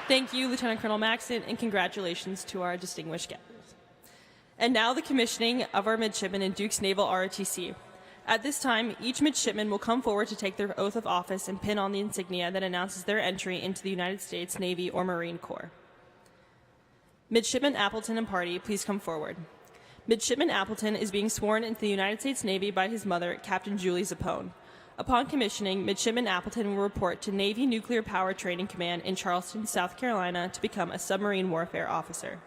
Thank you, Lieutenant Colonel Maxon, and congratulations to our distinguished guests. And now the commissioning of our midshipmen in Duke's Naval ROTC. At this time, each midshipman will come forward to take their oath of office and pin on the insignia that announces their entry into the United States Navy or Marine Corps. Midshipman Appleton and party, please come forward. Midshipman Appleton is being sworn into the United States Navy by his mother, Captain Julie Zappone. Upon commissioning, Midshipman Appleton will report to Navy Nuclear Power Training Command in Charleston, South Carolina, to become a submarine warfare officer.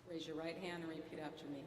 Raise your right hand and repeat after me.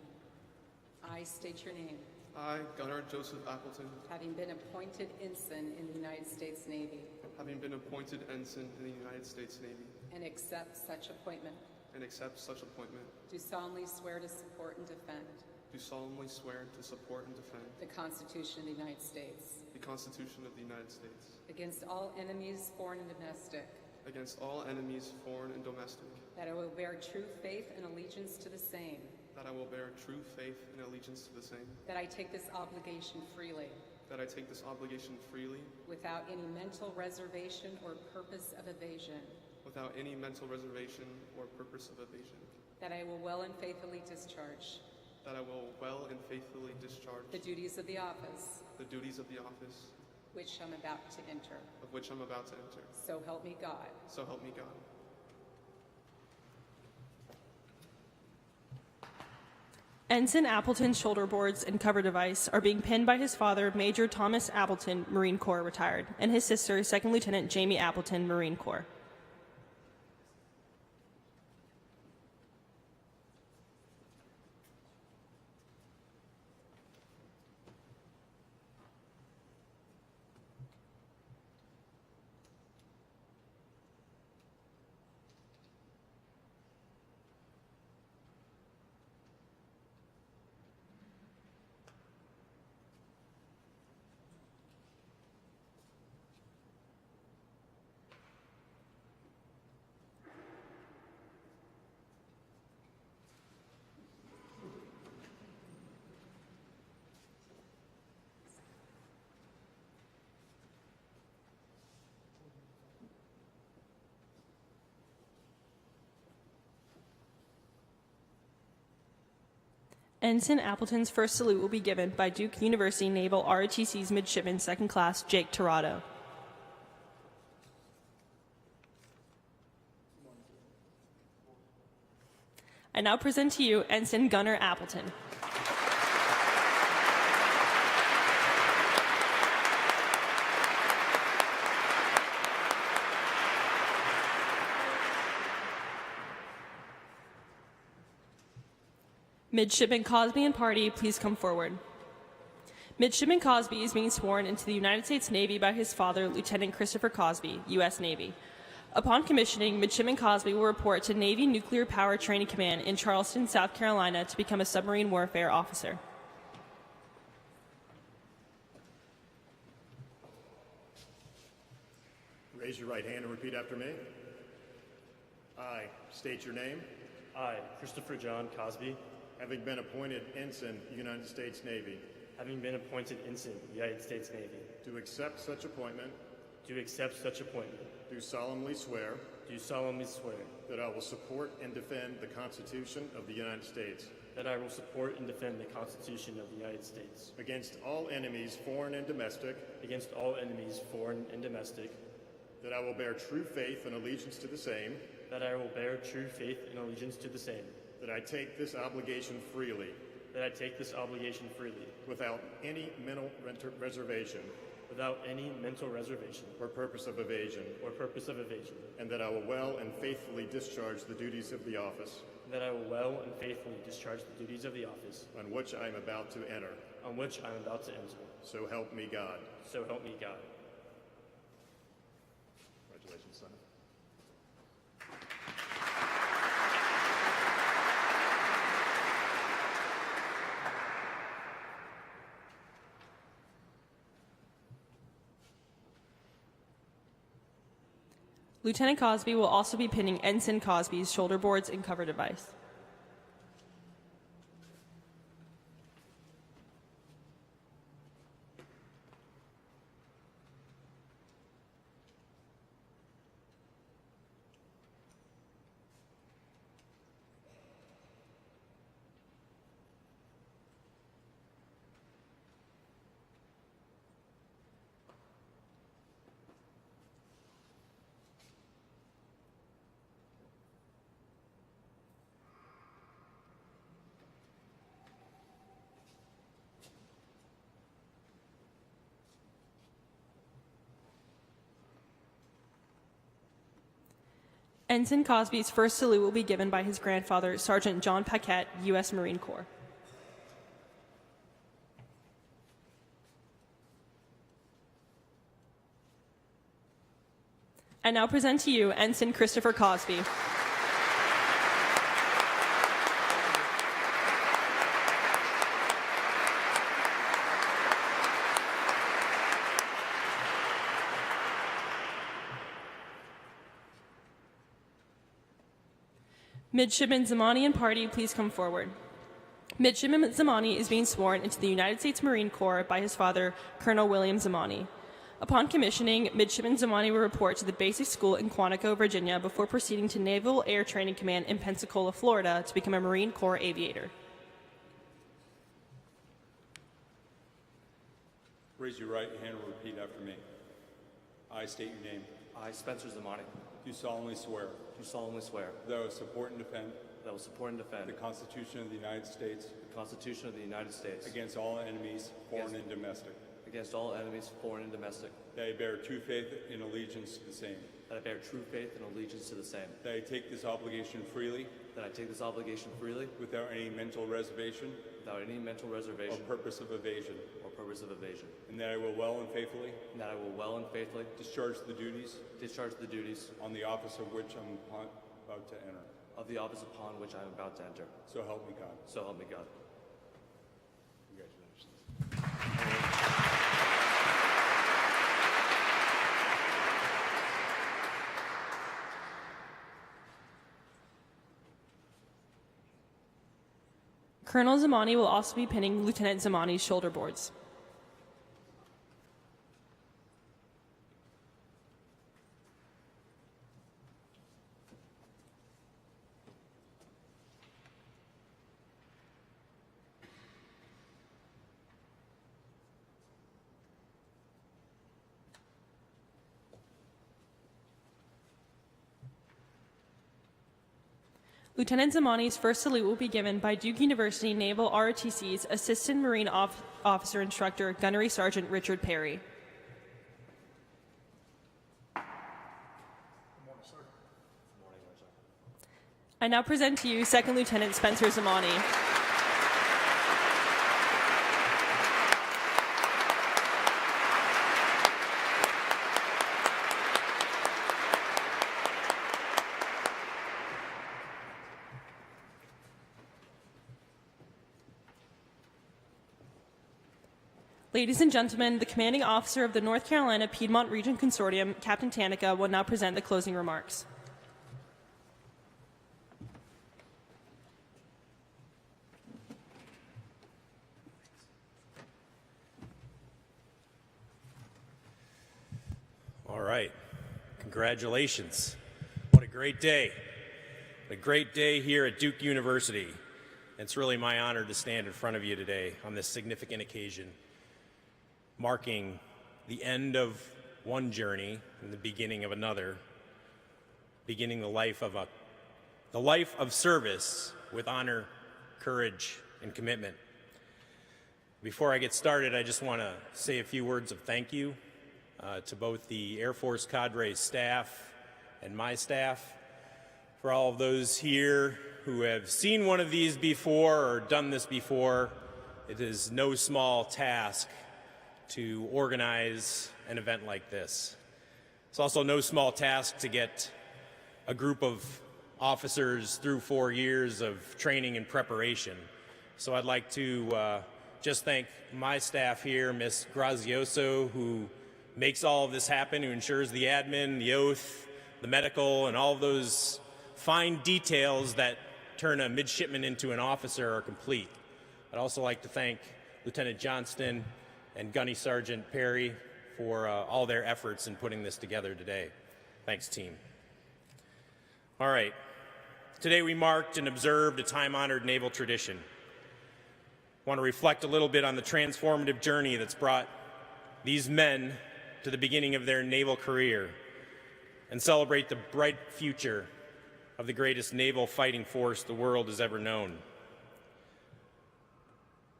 I state your name. I, Gunnar Joseph Appleton, Having been appointed ensign in the United States Navy having been appointed ensign in the United States Navy, and accept such appointment, and accept such appointment, do solemnly swear to support and defend do solemnly swear to support and defend the Constitution of the United States the Constitution of the United States against all enemies, foreign and domestic, against all enemies, foreign and domestic, that I will bear true faith and allegiance to the same, that I will bear true faith and allegiance to the same, that I take this obligation freely, that I take this obligation freely, without any mental reservation or purpose of evasion, without any mental reservation or purpose of evasion, that I will well and faithfully discharge that I will well and faithfully discharge the duties of the office the duties of the office which I'm about to enter. of which I'm about to enter. So help me God. So help me God. Ensign Appleton's shoulder boards and cover device are being pinned by his father, Major Thomas Appleton, Marine Corps retired, and his sister, Second Lieutenant Jamie Appleton, Marine Corps. Ensign Appleton's first salute will be given by Duke University Naval ROTC's Midshipman Second Class Jake Torado. I now present to you Ensign Gunnar Appleton. Midshipman Cosby and party, please come forward. Midshipman Cosby is being sworn into the United States Navy by his father, Lieutenant Christopher Cosby, U.S. Navy. Upon commissioning, Midshipman Cosby will report to Navy Nuclear Power Training Command in Charleston, South Carolina, to become a submarine warfare officer. Raise your right hand and repeat after me. I state your name. I, Christopher John Cosby, Having been appointed ensign, United States Navy, having been appointed ensign, United States Navy, do accept such appointment, do accept such appointment, do solemnly swear do solemnly swear that I will support and defend the Constitution of the United States that I will support and defend the Constitution of the United States against all enemies, foreign and domestic, against all enemies, foreign and domestic, that I will bear true faith and allegiance to the same, that I will bear true faith and allegiance to the same, that I take this obligation freely, that I take this obligation freely, without any mental reservation without any mental reservation or purpose of evasion, or purpose of evasion, and that I will well and faithfully discharge the duties of the office and that I will well and faithfully discharge the duties of the office on which I am about to enter. on which I am about to enter. So help me God. So help me God. Congratulations, son. Lieutenant Cosby will also be pinning Ensign Cosby's shoulder boards and cover device. Ensign Cosby's first salute will be given by his grandfather, Sergeant John Paquette, U.S. Marine Corps. I now present to you Ensign Christopher Cosby. Midshipman Zamani and party, please come forward. Midshipman Zamani is being sworn into the United States Marine Corps by his father, Colonel William Zamani. Upon commissioning, Midshipman Zamani will report to the basic school in Quantico, Virginia, before proceeding to Naval Air Training Command in Pensacola, Florida, to become a Marine Corps aviator. Raise your right hand and repeat after me. I state your name. I, Spencer Zamani, Do solemnly swear do solemnly swear that I will support and defend that I will support and defend the Constitution of the United States the Constitution of the United States against all enemies, foreign and domestic. against all enemies, foreign and domestic, That I bear true faith and allegiance to the same. that I bear true faith and allegiance to the same, That I take this obligation freely that I take this obligation freely without any mental reservation without any mental or reservation purpose of evasion. or purpose of evasion, And that I will well and faithfully and that I will well and faithfully discharge the duties discharge the duties on the office of which I'm about to enter. of the office upon which I am about to enter. So help me God. So help me God. Congratulations. Colonel Zamani will also be pinning Lieutenant Zamani's shoulder boards. Lieutenant Zamani's first salute will be given by Duke University Naval ROTC's Assistant Marine Officer Instructor, Gunnery Sergeant Richard Perry. I now present to you Second Lieutenant Spencer Zamani. Ladies and gentlemen, the commanding officer of the North Carolina Piedmont Region Consortium, Captain Tanica, will now present the closing remarks. All right. Congratulations. What a great day. A great day here at Duke University. It's really my honor to stand in front of you today on this significant occasion, marking the end of one journey and the beginning of another, beginning the life of service with honor, courage, and commitment. Before I get started, I just want to say a few words of thank you to both the Air Force cadre staff and my staff, for all of those here who have seen one of these before or done this before. It is no small task to organize an event like this. It's also no small task to get a group of officers through 4 years of training and preparation. So I'd like to just thank my staff here, Ms. Grazioso, who makes all of this happen, who ensures the admin, the oath, the medical, and all of those fine details that turn a midshipman into an officer are complete. I'd also like to thank Lieutenant Johnston and Gunny Sergeant Perry for all their efforts in putting this together today. Thanks, team. All right. Today we marked and observed a time-honored naval tradition. I want to reflect a little bit on the transformative journey that's brought these men to the beginning of their naval career and celebrate the bright future of the greatest naval fighting force the world has ever known.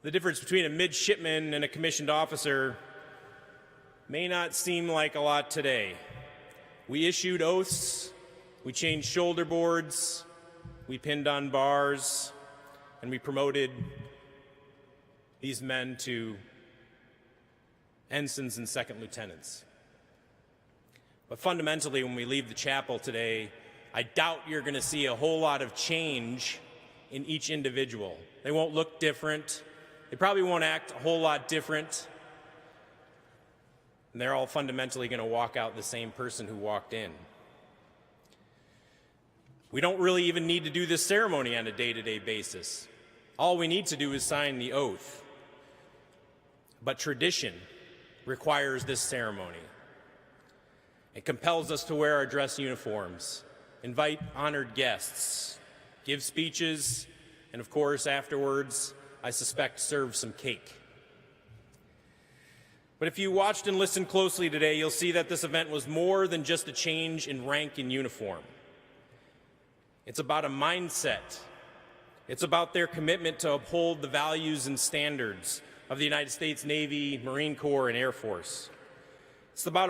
The difference between a midshipman and a commissioned officer may not seem like a lot today. We issued oaths We changed shoulder boards, we pinned on bars, and we promoted these men to ensigns and second lieutenants. But fundamentally, when we leave the chapel today, I doubt you're going to see a whole lot of change in each individual. They won't look different. They probably won't act a whole lot different. And they're all fundamentally going to walk out the same person who walked in. We don't really even need to do this ceremony on a day-to-day basis. All we need to do is sign the oath. But tradition requires this ceremony. It compels us to wear our dress uniforms, invite honored guests, give speeches, and of course, afterwards, I suspect, serve some cake. But if you watched and listened closely today, you'll see that this event was more than just a change in rank and uniform. It's about a mindset. It's about their commitment to uphold the values and standards of the United States Navy, Marine Corps, and Air Force. It's about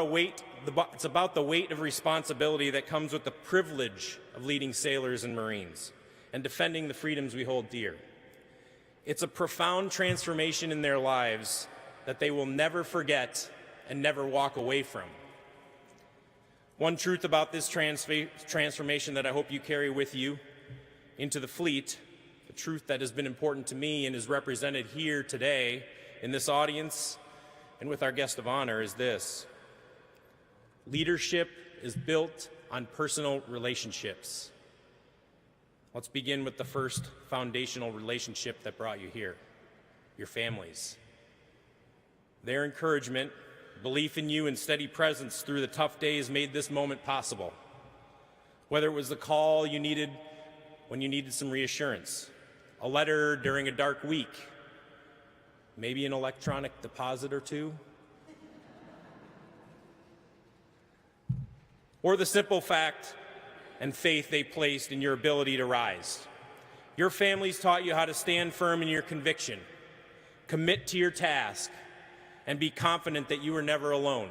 the weight of responsibility that comes with the privilege of leading sailors and Marines and defending the freedoms we hold dear. It's a profound transformation in their lives that they will never forget and never walk away from. One truth about this transformation that I hope you carry with you into the fleet, the truth that has been important to me and is represented here today in this audience and with our guest of honor, is this: leadership is built on personal relationships. Let's begin with the first foundational relationship that brought you here, your families. Their encouragement, belief in you, and steady presence through the tough days made this moment possible. Whether it was the call you needed when you needed some reassurance, a letter during a dark week, maybe an electronic deposit or two, or the simple fact and faith they placed in your ability to rise. Your families taught you how to stand firm in your conviction, commit to your task, and be confident that you were never alone.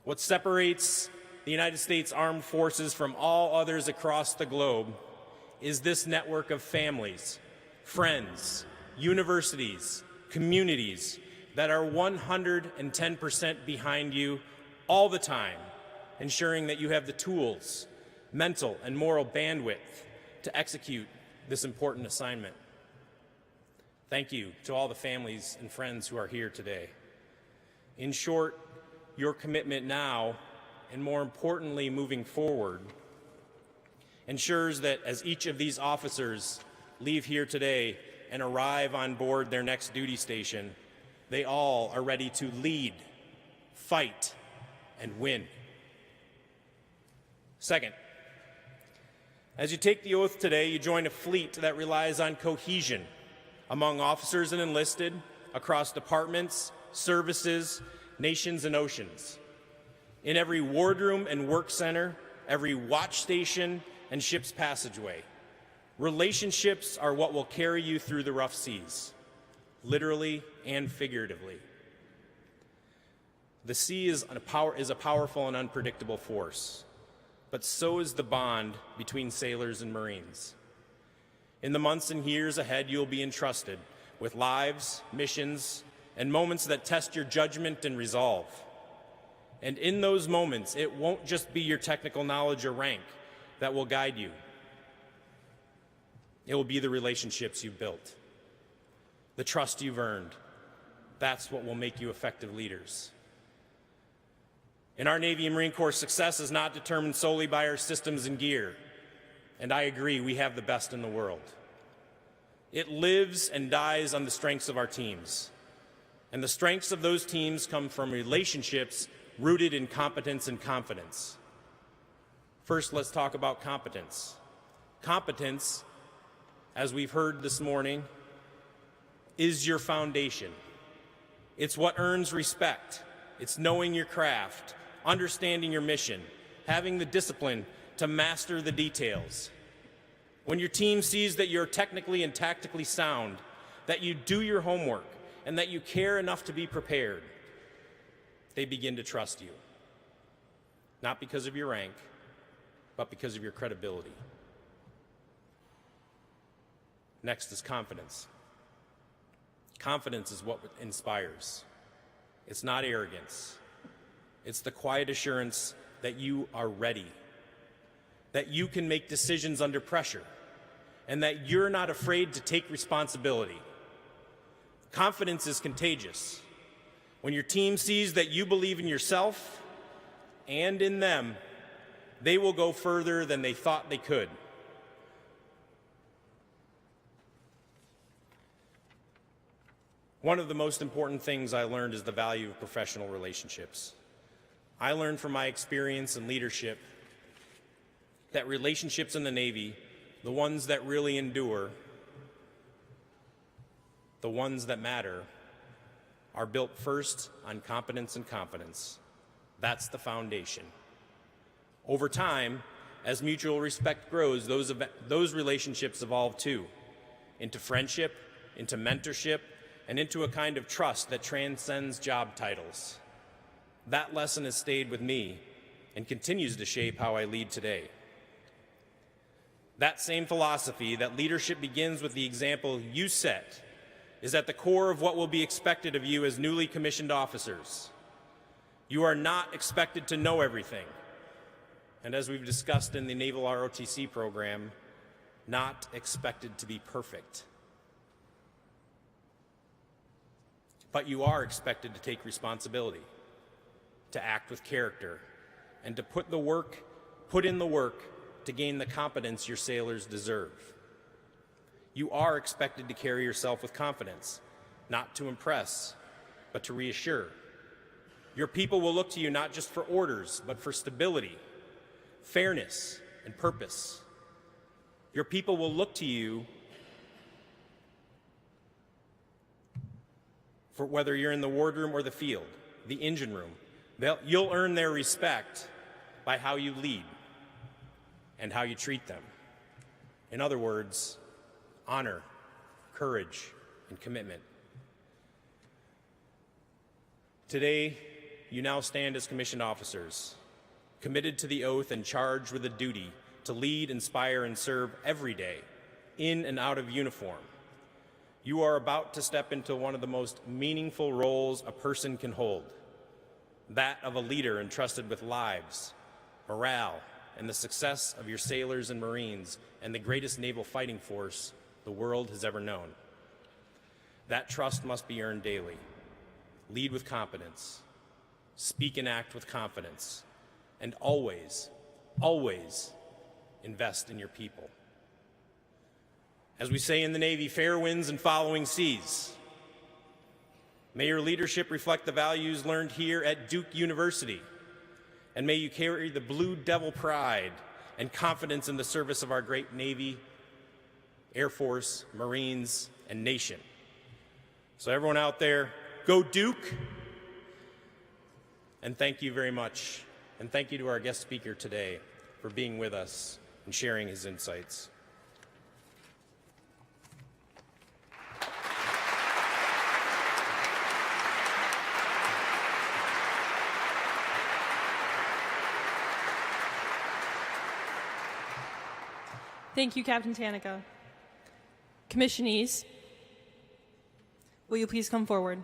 What separates the United States Armed Forces from all others across the globe is this network of families, friends, universities, communities that are 110% behind you all the time, ensuring that you have the tools, mental and moral bandwidth to execute this important assignment. Thank you to all the families and friends who are here today. In short, your commitment now, and more importantly, moving forward, ensures that as each of these officers leave here today and arrive on board their next duty station, they all are ready to lead, fight, and win. Second, as you take the oath today, you join a fleet that relies on cohesion among officers and enlisted across departments, services, nations, and oceans. In every wardroom and work center, every watch station and ship's passageway, relationships are what will carry you through the rough seas, literally and figuratively. The sea is a powerful and unpredictable force, but so is the bond between sailors and Marines. In the months and years ahead, you'll be entrusted with lives, missions, and moments that test your judgment and resolve. And in those moments, it won't just be your technical knowledge or rank that will guide you. It will be the relationships you've built, the trust you've earned. That's what will make you effective leaders. In our Navy and Marine Corps, success is not determined solely by our systems and gear. And I agree, we have the best in the world. It lives and dies on the strengths of our teams. And the strengths of those teams come from relationships rooted in competence and confidence. First, let's talk about competence. Competence, as we've heard this morning, is your foundation. It's what earns respect. It's knowing your craft, understanding your mission, having the discipline to master the details. When your team sees that you're technically and tactically sound, that you do your homework, and that you care enough to be prepared, they begin to trust you. Not because of your rank, but because of your credibility. Next is confidence. Confidence is what inspires. It's not arrogance. It's the quiet assurance that you are ready, that you can make decisions under pressure, and that you're not afraid to take responsibility. Confidence is contagious. When your team sees that you believe in yourself and in them, they will go further than they thought they could. One of the most important things I learned is the value of professional relationships. I learned from my experience in leadership that relationships in the Navy, the ones that really endure, the ones that matter, are built first on competence and confidence. That's the foundation. Over time, as mutual respect grows, those relationships evolve too, into friendship, into mentorship, and into a kind of trust that transcends job titles. That lesson has stayed with me and continues to shape how I lead today. That same philosophy, that leadership begins with the example you set, is at the core of what will be expected of you as newly commissioned officers. You are not expected to know everything. And as we've discussed in the Naval ROTC program, not expected to be perfect. But you are expected to take responsibility, to act with character, and to put in the work to gain the competence your sailors deserve. You are expected to carry yourself with confidence, not to impress, but to reassure. Your people will look to you not just for orders, but for stability, fairness, and purpose. Your people will look to you for whether you're in the wardroom or the field, the engine room. You'll earn their respect by how you lead and how you treat them. In other words, honor, courage, and commitment. Today, you now stand as commissioned officers, committed to the oath and charged with a duty to lead, inspire, and serve every day, in and out of uniform. You are about to step into one of the most meaningful roles a person can hold, that of a leader entrusted with lives, morale, and the success of your sailors and Marines and the greatest naval fighting force the world has ever known. That trust must be earned daily. Lead with competence, speak and act with confidence, and always, always invest in your people. As we say in the Navy, fair winds and following seas. May your leadership reflect the values learned here at Duke University, and may you carry the Blue Devil pride and confidence in the service of our great Navy, Air Force, Marines, and nation. So everyone out there, go Duke! And thank you very much. And thank you to our guest speaker today for being with us and sharing his insights. Thank you, Captain Tanica. Commissionees, will you please come forward?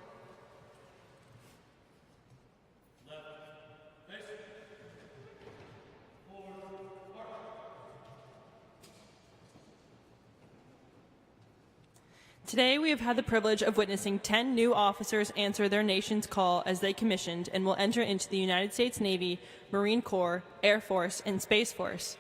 Today, we have had the privilege of witnessing 10 new officers answer their nation's call as they commissioned and will enter into the United States Navy, Marine Corps, Air Force, and Space Force.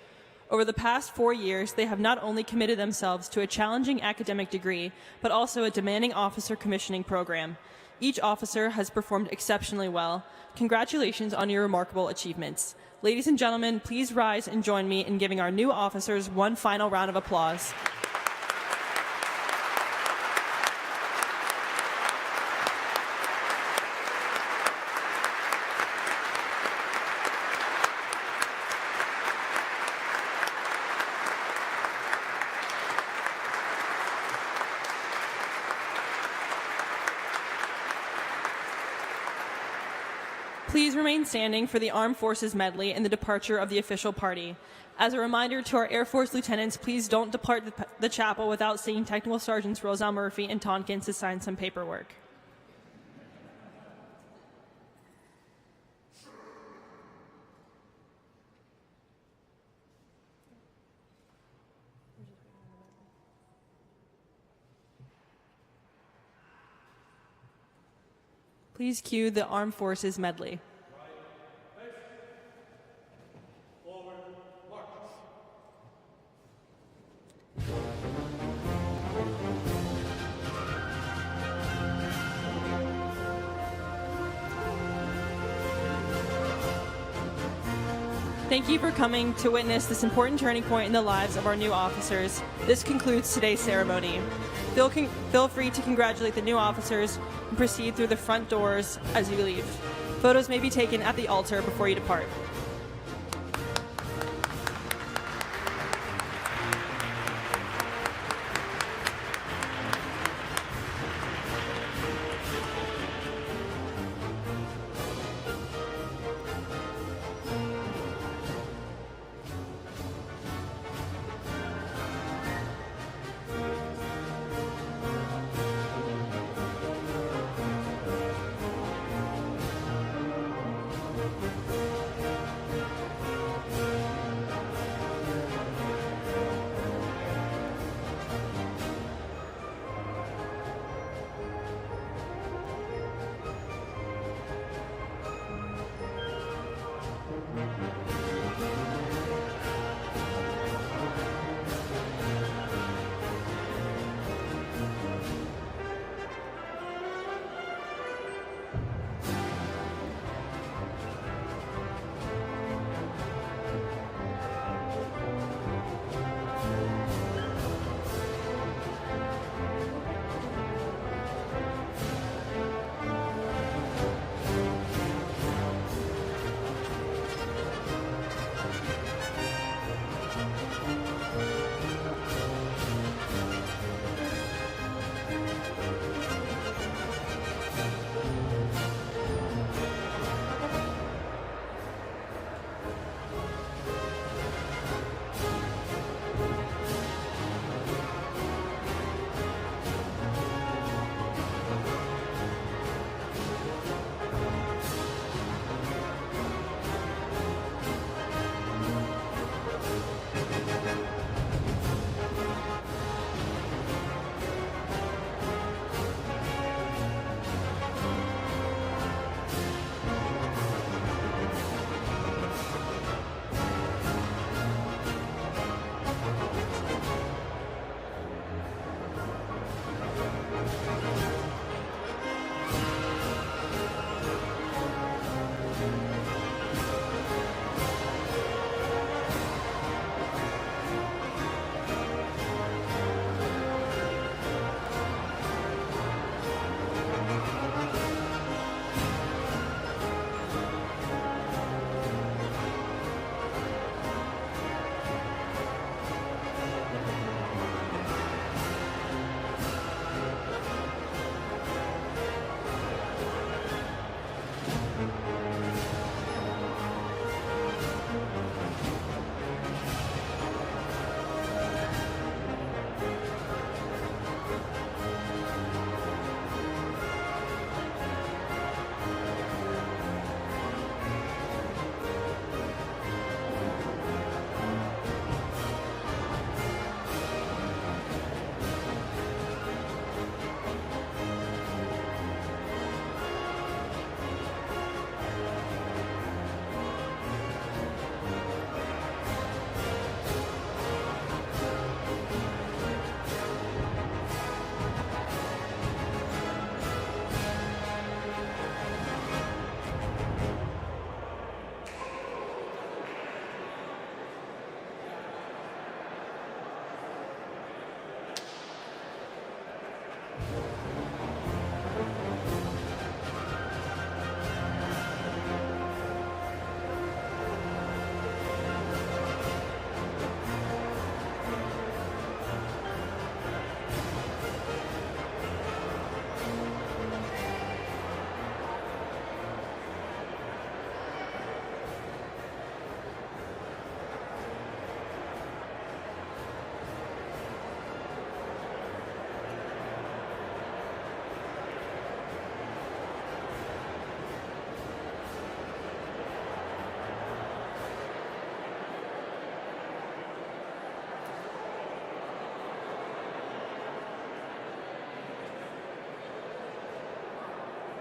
Over the past 4 years, they have not only committed themselves to a challenging academic degree, but also a demanding officer commissioning program. Each officer has performed exceptionally well. Congratulations on your remarkable achievements. Ladies and gentlemen, please rise and join me in giving our new officers one final round of applause. Please remain standing for the Armed Forces Medley and the departure of the official party. As a reminder to our Air Force lieutenants, please don't depart the chapel without seeing Technical Sergeants Rosal Murphy and Tonkins to sign some paperwork. Please cue the Armed Forces Medley. Thank you for coming to witness this important turning point in the lives of our new officers. This concludes today's ceremony. Feel free to congratulate the new officers and proceed through the front doors as you leave. Photos may be taken at the altar before you depart.